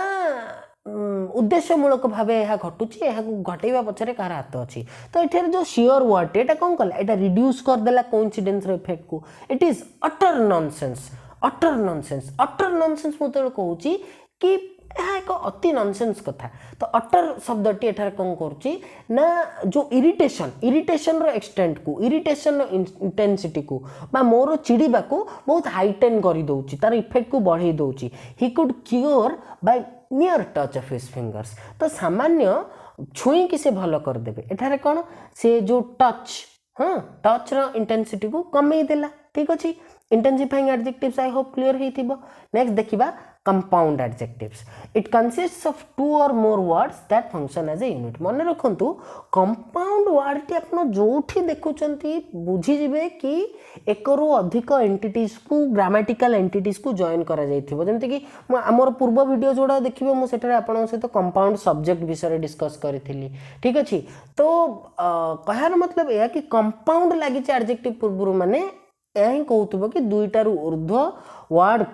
उद्देश्यमूलक भाव यह घटुची घटेवा पछरे कार हाथ अच्छी तो ये जो शियर वर्ड ये कौन कला यहाँ रिड्यूस करदेला कोइंसिडेंस इफेक्ट को it is utter nonsense utter nonsense utter nonsense मुझे कहूँ कि यह एक अति नॉनसेंस कथा तो अटर शब्दटी एठार कौन करुच्ची ना जो इरिटेशन एक्सटेंट को इरिटेशन इंटेंसिटी को बा मोर चिड़ीबा को बहुत हाइटेन कर दौची तार इफेक्ट को बढ़े दौची he could cure by near touch of his fingers तो सामान्य छुई कि से भल करदेवे एठारे कौन से जो टच हाँ टच रो इंटेंसिटी को कमे देला ठीक अच्छे intensifying adjectives I hope clear होइथिबो नेक्स्ट देखिबा compound adjectives it consists of two or more words that function as a unit मन रखंतु कंपाउंड वर्ड टी आपन जोठी देखुचंती बुझी जिवे कि एकरो अधिक एंटिटीज को ग्रामेटिकल एंटिटीज को जॉइन करा जाइथिबो जेमति कि हमर पूर्व वीडियो जोडा देखिबो मो सेटरे आपन सहित कंपाउंड सब्जेक्ट विषय डिस्कस करिथिली ठीक अछि तो कहार मतलब या कि कंपाउंड लागि छ एडजेक्टिव पूर्व माने यही कहूथबो कि दुईटारु ऊर्ध्व वर्ड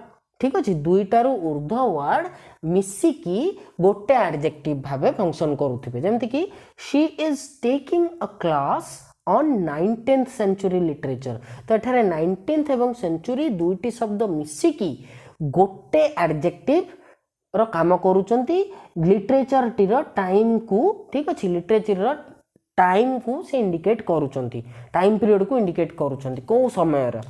ठीक अच्छे दुईटारु ऊर्ध्व वर्ड मिसिकी गोटे एडजेक्टिव भावे फंक्शन करुथिबे जेमति कि she is taking a class on 19th century literature तो एठारे 19th एवं सेंचुरी दुईटी शब्द मिसिकी गोटे एडजेक्टिव रो काम करूचंती लिटरेचर टी रो टाइम को ठीक अच्छे लिटरेचर रो टाइम को से इंडिकेट करूचंती टाइम पीरियड को इंडिकेट करूचंती को समय रा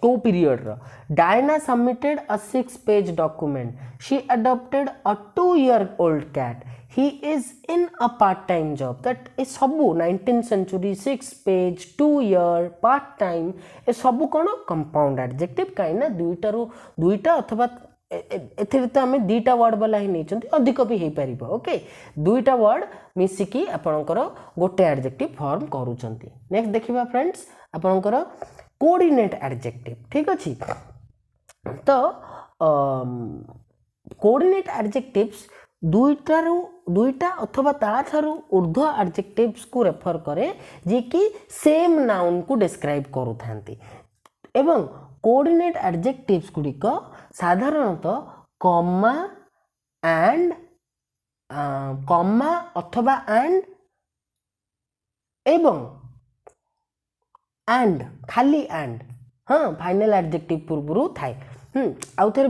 को पीरियड रा Diana submitted a 6-page document she adopted a 2-year-old cat he is in a part-time job that is सबु 19th century 6-page 2-year part-time ए सबु कोन कंपाउंड एडजेक्टिव काई ना दुईटा अथवा एथिर तो आम दुईटा वर्ड वाला ही नहीं अधिक भी हो पार ओके दुईटा वर्ड मिसिकी आपणकर गोटे एडजेक्टिव फॉर्म करूचंती नेक्स्ट देखिबा फ्रेंड्स आपणकर कोऑर्डिनेट एडजेक्टिव ठीक अच्छे तो कोऑर्डिनेट एडजेक्टिव्स दुईटा अथवा ताठारु ऊर्ध्व एडजेक्टिव्स को रेफर करे जे कि सेम नाउन को डिस्क्राइब करूथांती एवं कोऑर्डिनेट एडजेक्टिव्स गुड़िक साधारणतः कॉमा अथवा एंड खाली एंड हाँ फाइनल एडजेक्टिव पूर्व थाए आउ थे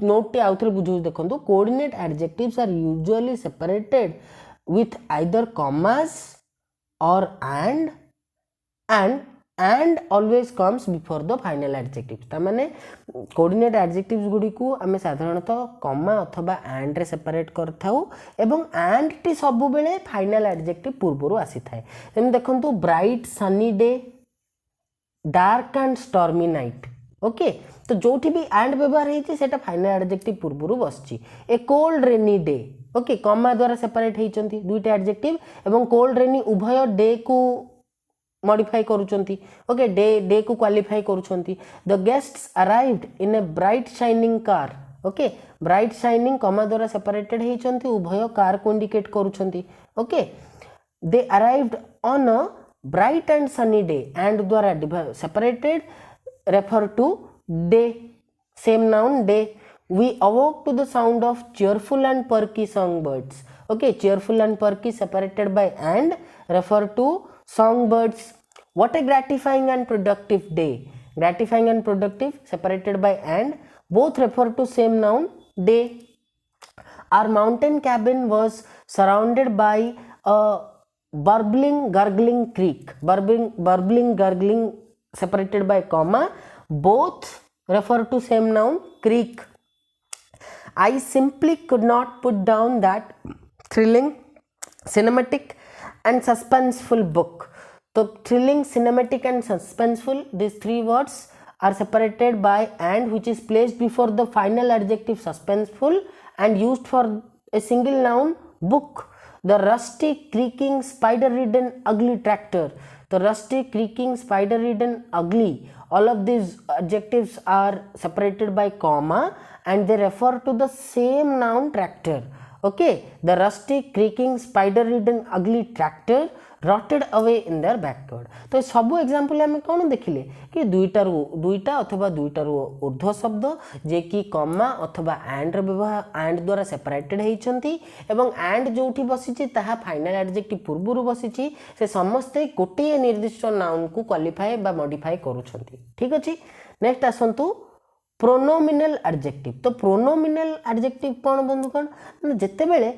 नोट टे आउ थे बुझे देखो coordinate adjectives are usually separated with either commas or and always comes before the final adjectives ता माने कोऑर्डिनेट एडजेक्टिव्स गुडी को आमे साधारणतः कॉमा अथवा एंड रे सेपरेट करथाउ एवं एंड टी सब बेले फाइनल एडजेक्टिव पूर्वरु आसी थाए जेम देखंतु bright sunny day dark and stormy night okay तो जोठी भी एंड व्यवहार होती सेटा फाइनल एडजेक्टिव पूर्वरु बसची a cold rainy day okay comma द्वारा सेपरेट होइचंती दुईटा एडजेक्टिव एवं कोल्ड रेनी उभय डे को मॉडिफाई करूचंती ओके डे को क्वालिफाई करूचंती the guests arrived in a bright shining car okay bright shining comma द्वारा सेपरेटेड होइचंती उभय कार को इंडिकेट करूचंती okay they arrived on a bright and sunny day and द्वारा separated refer to day same noun day we awoke to the sound of cheerful and perky songbirds okay cheerful and perky separated by and refer to songbirds what a gratifying and productive day gratifying and productive separated by and both refer to same noun day our mountain cabin was surrounded by a burbling gurgling creek burbling gurgling separated by comma both refer to same noun. Creek, I simply could not put down that thrilling, cinematic and suspenseful book. So thrilling, cinematic and suspenseful, these three words are separated by and, which is placed before the final adjective suspenseful and used for a single noun book. The rusty, creaking, spider-ridden, ugly tractor. The rusty, creaking, spider-ridden, ugly. All of these adjectives are separated by comma and they refer to the same noun tractor. Okay, the rusty, creaking, spider-ridden, ugly tractor rotted away in their backyard. तो सब example आम कौन देखिले कि दुईटा अथवा दुईटार ऊर्ध्व शब्द जे कि कमा अथवा एंड व्यवहार एंड द्वारा सेपरेटेड होती एवं एंड जोठी बसी ताहा फाइनल एडजेक्टिव पूर्व बसी से समस्ते गोटे निर्दिष्ट नाउन को क्वालिफाई बा मॉडिफाई करूछंती। ठीक अछि, नेक्स्ट आसंतु प्रोनोमिनल एडजेक्टिव। तो प्रोनोमिनल एडजेक्टिव कौन बंधुगण, जिते बेले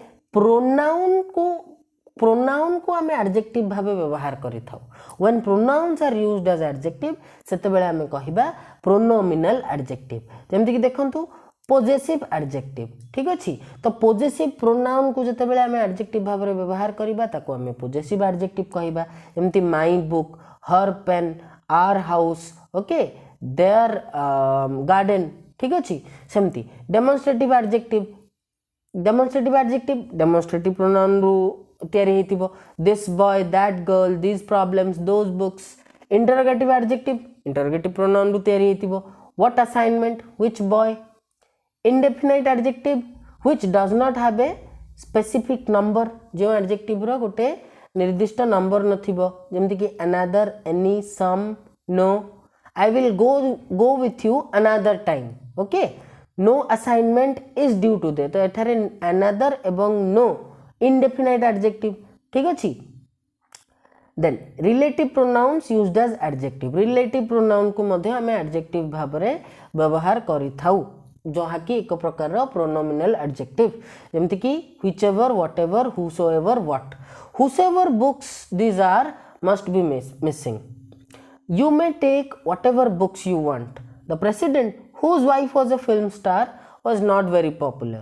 प्रोनाउन को आम एडजेक्टिव भाव व्यवहार करि थाउ। When pronouns are used as adjective सेते बेले आम कहिबा प्रोनोमिनल एडजेक्टिव। जेमति कि देखंतु पोजेसिव एडजेक्टिव। ठीक अछि, तो पोजेसिव प्रोनाउन को जिते बेले आम एडजेक्टिव भाव व्यवहार करिबा ताको आम पोजेसिव एडजेक्टिव कहिबा। जेमति my book, her pen, our house, okay, their garden. ठीक अछि, सेमति डेमोन्स्ट्रेटिव एडजेक्टिव। डेमोन्स्ट्रेटिव प्रोनाउन रु तैयारी हेतिबो। This boy, that girl, these problems, those books. Interrogative adjective, interrogative pronoun रु तैयारी हेतिबो। What assignment, which boy. Indefinite adjective, which does not have a specific number, जो एडजेक्टिव रो गोटे निर्दिष्ट नंबर नथिबो, जेमति कि another, any, some, no. I will go with you another time. Okay, no assignment is due today. तो एठारे another एवं no indefinite adjective। ठीक अछि, then relative pronouns used as adjective। relative pronoun को मध्य हमें adjective भाव रे व्यवहार करि थाउ, जहा कि एक प्रकार रो pronominal adjective। जेमति कि whichever, whatever, whosoever, what। whosoever books these are must be missing। You may take whatever books you want। The president, whose wife was a film star, was not very popular।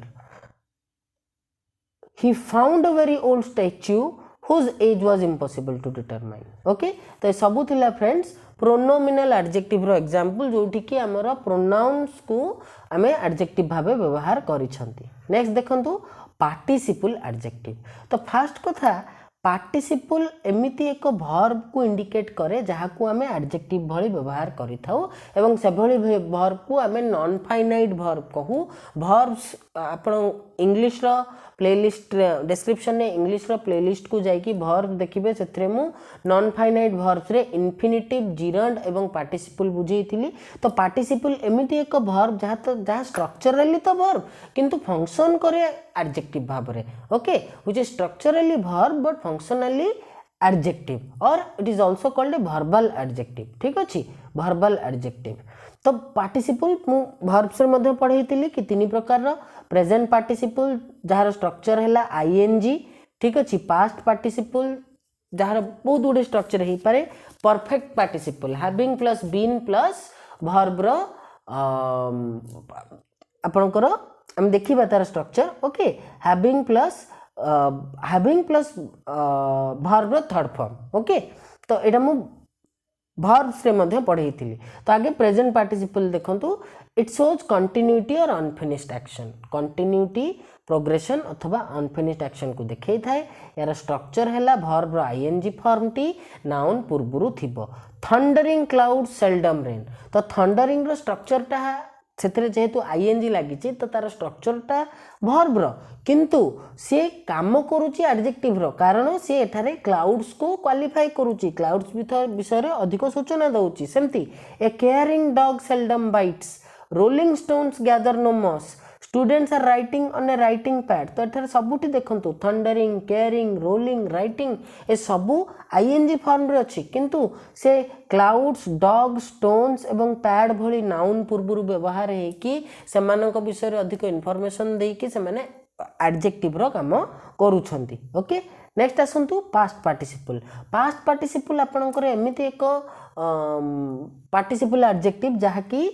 He found a very old statue whose age was impossible to determine। Okay, तो सबू थिला friends प्रोनोमिनल adjective रो example जोठी कि हमर pronounce को हमें adjective भाबे व्यवहार करिसंती। Next देखंतु पार्टिसिपल एडजेक्टिव। तो फर्स्ट कथा, पार्टिसिपल एमिति एक वर्ब को इंडिकेट करे जहाँ को आम एडजेक्टिव भली व्यवहार करि थाउ एवं से भली वर्ब को आम नॉन फाइनाइट वर्ब कहू। वर्ब्स आपण इंग्लिश रो प्लेलिस्ट डिस्क्रिप्शन ने इंग्लिश रो प्लेलिस्ट को जाइकी वर्ब देखिबे, सेथरे मु नॉन फाइनाइट वर्ब्स रे इन्फिनिटिव, जिरंड एवं पार्टिसिपल बुझेइथिली। तो पार्टिसिपल एमिति एक वर्ब जहाँ स्ट्रक्चरली तो वर्ब किंतु फंक्शन करे एडजेक्टिव भाव रे। Okay, which is structurally verb but functionally adjective और it is also called a verbal adjective. ठीक अछि, वर्बल एडजेक्टिव। तो पार्टिसिपल मु वर्ब्स रे मध्ये पढैतिली कि तीन प्रकार रो। प्रेजेंट पार्टिसिपल जहार स्ट्रक्चर हैला आईएनजी। ठीक अछि, पास्ट पार्टिसिपल जहार बहुत गुडे स्ट्रक्चर हे पारे। Perfect participle having plus been plus verb रो आपनकर हम देखिबा तार structure. Okay, having plus verb रो थर्ड फॉर्म। ओके, तो एटा मु verbs रे मध्ये पढैतिली। तो आगे प्रेजेंट पार्टिसिपल देखंतु, इट शोज कंटिन्यूटी और अनफिनिश्ड एक्शन। कंटिन्यूटी, प्रोग्रेशन अथवा अनफिनिश्ड एक्शन को देखै थाए। यार स्ट्रक्चर हैला वर्ब रो आईएनजी फॉर्म टी नाउन पूर्वरु थिबो। Thundering cloud seldom rain. तो थंडरिंग रो स्ट्रक्चर ता सेतरे जेहेतु आईएनजी लागिछि तो तार स्ट्रक्चर ता वर्ब रो, किंतु से काम करूची एडजेक्टिव रो, कारण से एठारे क्लाउड्स को क्वालिफाई करूची, क्लाउड्स विषय रे अधिक सूचना दउची। सेमति a caring dog seldom bites, rolling stones gather no moss, students are writing on a writing pad. तो एठारे सबुठी देखंतु थंडरिंग, केयरिंग, रोलिंग, राइटिंग ए सबु आईएनजी फॉर्म रे अछि, किंतु से क्लाउड्स, डॉग, स्टोन्स एवं पैड भली नाउन पूर्वरु व्यवहार हे कि सेमानक विषय रे अधिक इन्फॉर्मेशन देई कि सेमाने एडजेक्टिव रो काम करूछंती। ओके, नेक्स्ट आसंतु पास्ट पार्टिसिपल। पास्ट पार्टिसिपल आपनकर एमिति एक पार्टिसिपल एडजेक्टिव जहा कि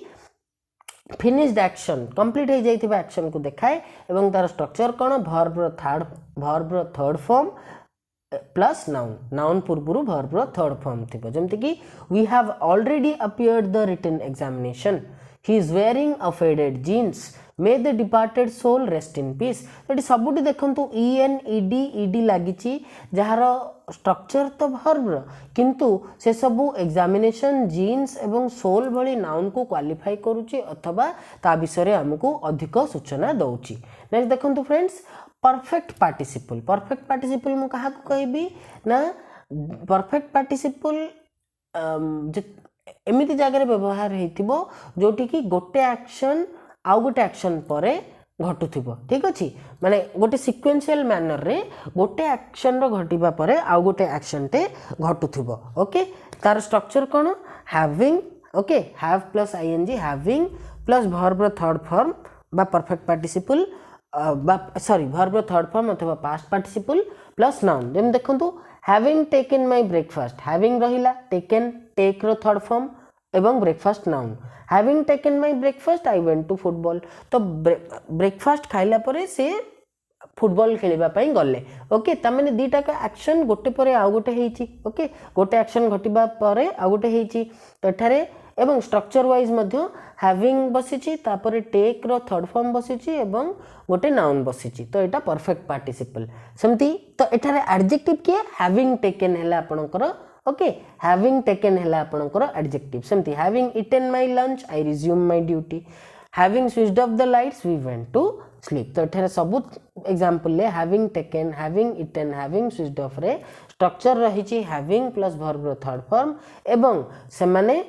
फिनिश्ड एक्शन कंप्लीट हो जाइथिबा एक्शन को देखाए एवं तार स्ट्रक्चर कौन verb third form plus noun noun पूर्व वर्ब थर्ड फॉर्म थी जमती कि we have already appeared the written examination he is wearing a faded jeans may the departed soul rest in peace तो सबुठी देखंतु ईएन ईडी ईडी लागिची जार structure तो वर्ब किंतु से सबु एग्जामिनेशन जीन्स एवं सोल भली नाउन को क्वालिफाई करूची अथवा ता विषय हमको अधिक सूचना दउची नेक्स्ट देखंतु फ्रेंड्स परफेक्ट पार्टिसिपल मु कहा को कहबी ना परफेक्ट पार्टिसिपल एमिति जगह व्यवहार हेतिबो जोटी कि गोटे एक्शन आउ गोटे एक्शन परे घटुथिबो ठीक अछि माने गोटे सिक्वेंशियल मैनर रे गोटे एक्शन रो घटिबा परे आउ गोटे एक्शन टे घटुथिबो ओके तार स्ट्रक्चर कोन having okay have plus ING having plus verb third form बा perfect participle sorry verb third form अथवा पास्ट पार्टिसिपल प्लस नाउन जेम देखंतु having taken my breakfast having रहिला टेकन टेक रो थर्ड फॉर्म एवं breakfast noun having taken my breakfast I went to football तो breakfast खाइला परे से फुटबॉल खेलिबा पई गले ओके तमाने दीटा का एक्शन गोटे परे आ गोटे हेची ओके गोटे एक्शन घटिबा परे आ गोटे हेची तो एठारे एवं स्ट्रक्चर वाइज मध्य हैविंग बसिची तापरे टेक रो थर्ड फॉर्म बसिची एवं गोटे नाउन बसिची तो एटा परफेक्ट पार्टिसिपल सेमती तो एठारे एडजेक्टिव के हैविंग टेकन हैला आपनकर ओके हैविंग टेकन हैला आपनकर एडजेक्टिव सेमती having eaten my lunch I resume my duty having switched off the lights we went to sleep तो एठारे सब एग्जांपल ले having taken having eaten having switched off रे स्ट्रक्चर रहिची having plus verb third form एवं से माने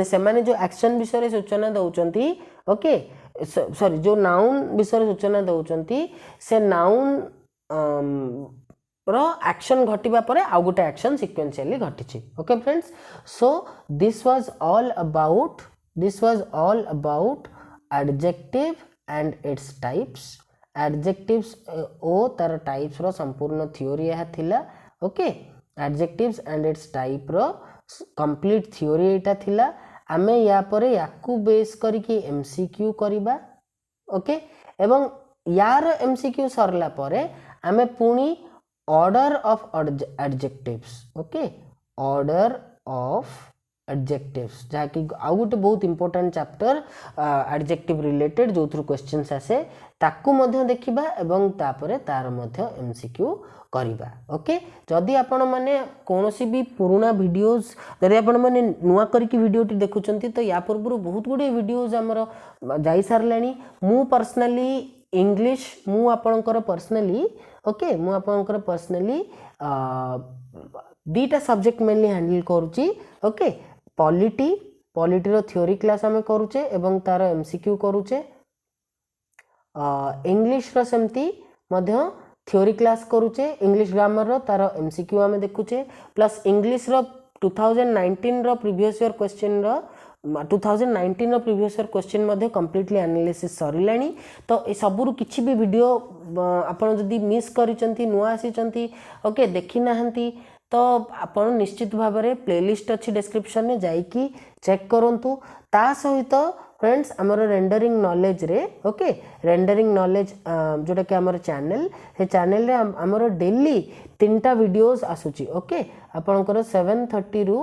से माने जो एक्शन विषय सूचना दउचंती ओके सॉरी जो नाउन विषय सूचना दउचंती से नाउन रो एक्शन घटिबा परे आ गोटे एक्शन सिक्वेंशियली घटिची okay friends so this was all about adjective and its types adjectives ओ तार टाइप्स रो संपूर्ण थ्योरी यह थिला okay adjectives and its type रो कंप्लीट थ्योरी एटा थिला आमे या परे याकू बेस करके एमसीक्यू करिबा ओके एवं यार एमसीक्यू सरला परे आमे पुनी order of adjectives okay order of adjectives जहाँकि आउ गोटे बहुत इंपोर्टेंट चैप्टर एडजेक्टिव रिलेटेड जो थ्रू क्वेश्चंस आसे ताकू मध्य देखिबा एवं तापरे तार मध्य एमसीक्यू करिबा ओके जदि आपण माने कोनोसी भी पुराना वीडियोस जदि आपण माने नुवा करके वीडियोटी देखुचंती तो या पूर्व बहुत गुडे वीडियोस हमर जाई सारलानी मु पर्सनली इंग्लिश मु आपणकर पर्सनली ओके मु आपणकर पर्सनली दीटा सब्जेक्ट मेनली हैंडल करूची ओके पॉलिटी रो थ्योरी क्लास हमें करूचे एवं तार एमसीक्यू करूचे इंग्लिश रो सेमती मध्य थ्योरी क्लास करूचे इंग्लिश ग्रामर रो तार एमसीक्यू हमें देखुचे प्लस इंग्लिश रो 2019 रो प्रीवियस ईयर क्वेश्चन रो 2019 रो प्रीवियस ईयर क्वेश्चन मध्य कंप्लीटली एनालिसिस सरिलानी तो ए सबुरु किछि भी वीडियो आपण जदी मिस करिसंती नुआ आसीचंती ओके देखि नाहंती तो आपण निश्चित भाव में प्लेलिस्ट अच्छी डिस्क्रिप्शन में जाइकी चेक करंतु ता सहित फ्रेंड्स आमर रेंडरिंग नॉलेज रे ओके रेंडरिंग नॉलेज जोटा कि आमर चैनल हे चैनल रे आमर डेली 3टा वीडियोस आसुची ओके आपनकर 7:30 रु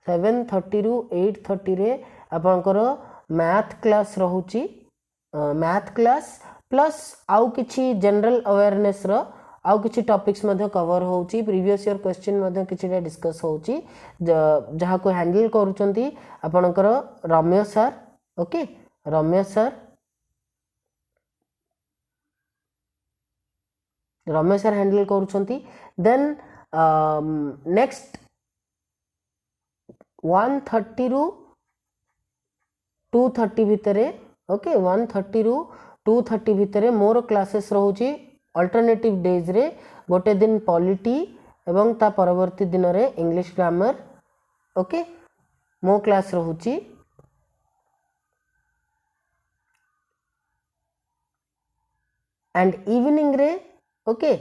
8:30 रे आपनकर मैथ क्लास रहूची मैथ क्लास प्लस आउ किछि जनरल अवेयरनेस रो आउ किछि टॉपिक्स मध्य कवर होउची प्रीवियस ईयर क्वेश्चन मध्य किछि डिस्कस होउची जहा को हैंडल करूचंती आपनकर Ramya sir okay Ramya sir handle करूचंती देन नेक्स्ट 1:30 रु 2:30 भितरे ओके 1:30 रु 2:30 भितरे मोर क्लासेस रहूची अल्टरनेटिव डेज रे गोटे दिन पॉलिटी एवं ता परवर्ती दिन रे इंग्लिश ग्रामर ओके मो क्लास रहूची एंड इवनिंग रे ओके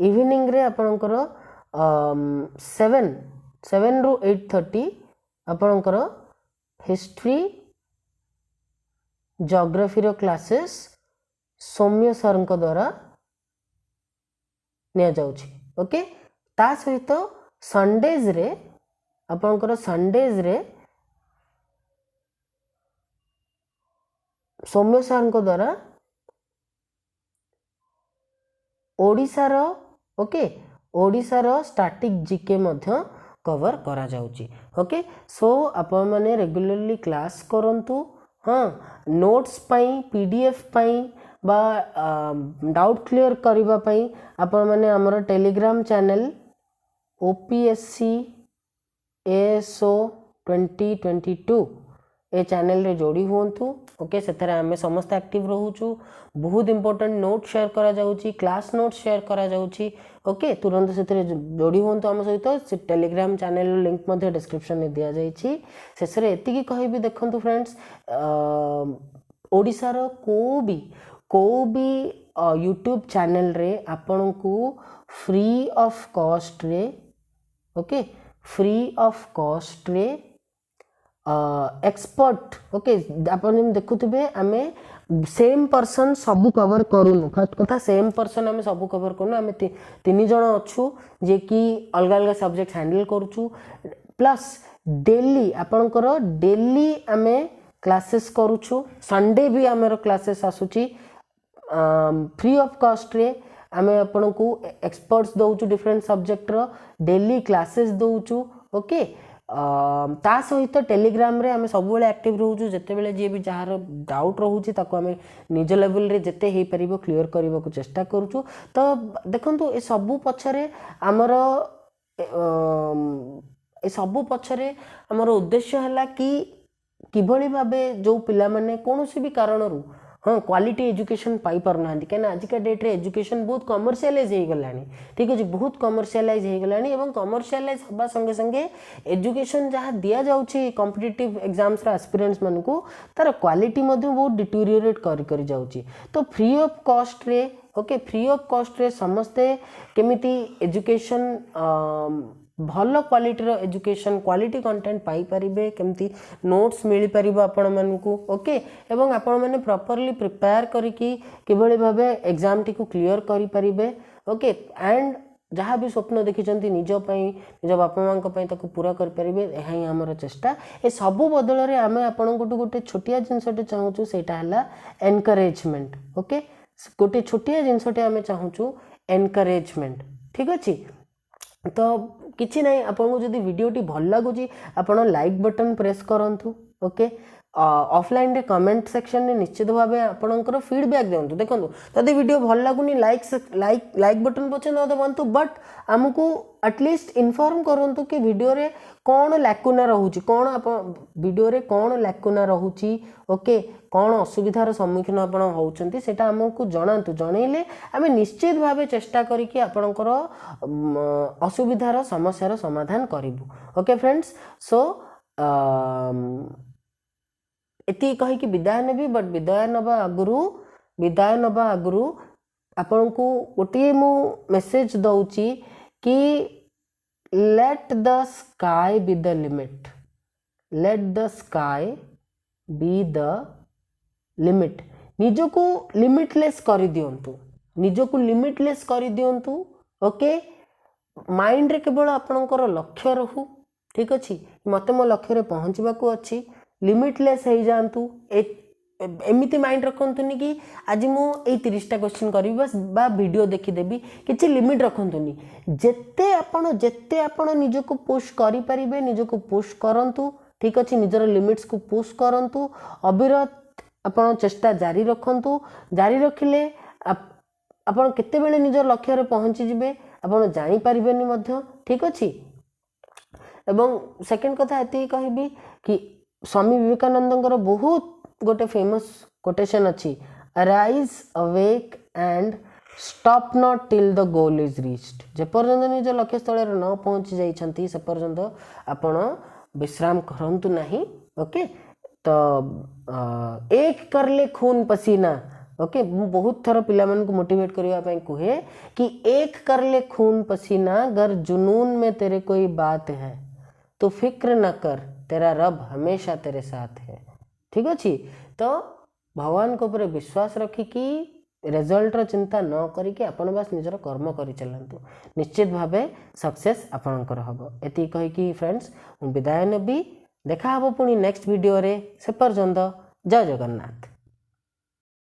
इवनिंग रे आपनकर 7 रु 8:30 आपनकर हिस्ट्री जियोग्राफी रो क्लासेस सौम्य सर को द्वारा निया जाउछि ओके ता सहित संडेज रे आपनकर संडेज रे सौम्य सर को द्वारा ओडिसा रो ओके ओडिसा रो स्टैटिक जीके मध्य कवर करा जाउछि ओके सो आपण माने रेगुलरली क्लास करंतु हाँ नोट्स पाई पीडीएफ पाई बा डाउट क्लियर करिबा पाई आपण माने हमर टेलीग्राम चैनल ओपीएससी एएसओ 2022 ए चैनल रे जोड़ी हुंतु ओके सेथरे आमे समस्त एक्टिव रहूछु बहुत इंपोर्टेंट नोट शेयर करा जाउची क्लास नोट शेयर करा जाउची ओके तुरंत सेथरे जोड़ी हुंतु हम सहित से टेलीग्राम चैनल लिंक मध्ये डिस्क्रिप्शन में दिया जाइछि शेषरे एति की कहबी देखंतु फ्रेंड्स ओडिसा रो को भी यूट्यूब चैनल रे आपन को फ्री ऑफ कॉस्ट रे ओके फ्री ऑफ कॉस्ट रे एक्सपर्ट ओके आपन देखुथिबे आमे सेम पर्सन सब कवर करूनु फर्स्ट कथा सेम पर्सन आमे सब कवर करूनु आमे तीन जण अछु जे कि अलग अलग सब्जेक्ट हैंडल करूछु प्लस डेली आपनकर डेली आमे क्लासेस करूछु संडे भी आमेर क्लासेस आसुची फ्री ऑफ कॉस्ट रे आमे आपन को एक्सपर्ट्स दउछु डिफरेंट सब्जेक्ट रो डेली क्लासेस दउछु ओके ता सहित टेलीग्राम रे आमे सब बेले एक्टिव रहउछु जते बेले जे भी जहार डाउट रहउची ताको आमे निज लेवल रे जते हे परिबो क्लियर करबा को चेष्टा करूछु तो देखंतु ए सब पछरे हमर ए सब पछरे हमर उद्देश्य हला कि किभली भाबे जो पिला माने कोनोसी भी कारणरू हाँ क्वालिटी एजुकेशन पाई पार ना कहीं आज का डेट रे एजुकेशन बहुत कमर्शियलाइज हो गलानी ठीक है बहुत कमर्शियलाइज हो गलानी एवं कमर्शियलाइज हवा संगे संगे एजुकेशन जहाँ दिया जाउची कॉम्पिटिटिव एग्जाम्स रा एस्पिरेंट्स मन को तार क्वालिटी मध्य बहुत डिटोरिएट कर जाउची तो फ्री ऑफ कॉस्ट रे ओके फ्री ऑफ कॉस्ट रे समस्ते केमिति एजुकेशन भल क्वालिटी एजुकेशन क्वालिटी कंटेंट पाई परिबे केमती नोट्स मिली परिबो आपण मानकू ओके एवं आपण माने प्रॉपर्ली प्रिपेयर करिकी किबळे भाबे एग्जाम टी को क्लियर करि परिबे ओके एंड जहाँ भी स्वप्न देखिचंती निज पई निज बापा मां को पई ताको पूरा कर परिबे एहा ही हमर चेष्टा ए सब बदल रे आमे आपण गोटे गोटे छोटिया जिंसटे चाहूचू सेटा हला एनकरेजमेंट ओके गोटे छोटिया जिंसटे आमे चाहूचू एनकरेजमेंट ठीक अछि तो किछि नहीं आपको जदि वीडियोटी भल लगुची आपण लाइक बटन प्रेस करंतु ओके ऑफलाइन रे कमेंट सेक्शन में निश्चित भावे आपणकर फीडबैक दिंतु देखो जदि वीडियो भल लगुनी लाइक बटन पछे न दबंतु बट हमको एटलीस्ट इन्फॉर्म करंतु कि वीडियो रे कौन लैकुना रहूची कौन आप वीडियो रे कौन लैकुना रहूची ओके कौन असुविधार सम्मुखीन आपण होउचंती सेटा हमको जणांतु जणैले आमे निश्चित भावे चेष्टा करिकि आपणकर असुविधार समस्यार समाधान करिवु ओके फ्रेंड्स सो एति कहि कि विदाय नेबी बट विदाय नबा आगुरु आपन को गोटे मु मेसेज दउची कि let the sky be the limit let the sky be the limit निजको लिमिटलेस कर दियंतु निजको लिमिटलेस कर दियंतु ओके माइंड रे केवल आपनकर लक्ष्य रहू ठीक अछि मते मो लक्ष्य रे पहुंचबा को अछि लिमिटलेस हो जातु एमती माइंड रखतुनि कि आज मुझे 30टा क्वेश्चन करी बस बा वीडियो देखीदेवी किसी लिमिट रखतुनि जेते आपण निजको पुश करि परिबे निजको पुश करंतु ठीक अछि निजर लिमिट्स को पुश करंतु अविरत आपण चेष्टा जारी रखंतु जारी रखिले आपण केते बेले निजर लक्ष्य रे पहुंची जिवे आपण जानि परिबेनी मध्य ठीक अछि एवं सेकंड कथा एति कहबी कि स्वामी विवेकानंद बहुत गोटे फेमस कोटेशन अच्छी arise awake and stop not till the goal is reached जे पर्यंत निज लक्ष्य स्थल न पहुंची जाइछंती से पर्यंत आपण विश्राम करंतु नहीं ओके तो एक करले खून पसीना ओके बहुत थर पिला मन को मोटिवेट करबा पई कहे कि एक करले खून पसीना अगर जुनून में तेरे कोई बात है तो फिक्र न कर तेरा रब हमेशा तेरे साथ है ठीक अच्छी तो भगवान को ऊपर विश्वास रखिकी रिजल्टर चिंता न करिके आपण बस निजर कर्म कर चलतु निश्चित भावे सक्सेस आपणकर हम एति कहीकि फ्रेंड्स विदाय नेबी देखा पुणी नेक्स्ट वीडियो रे से पर्यंत जय जगन्नाथ।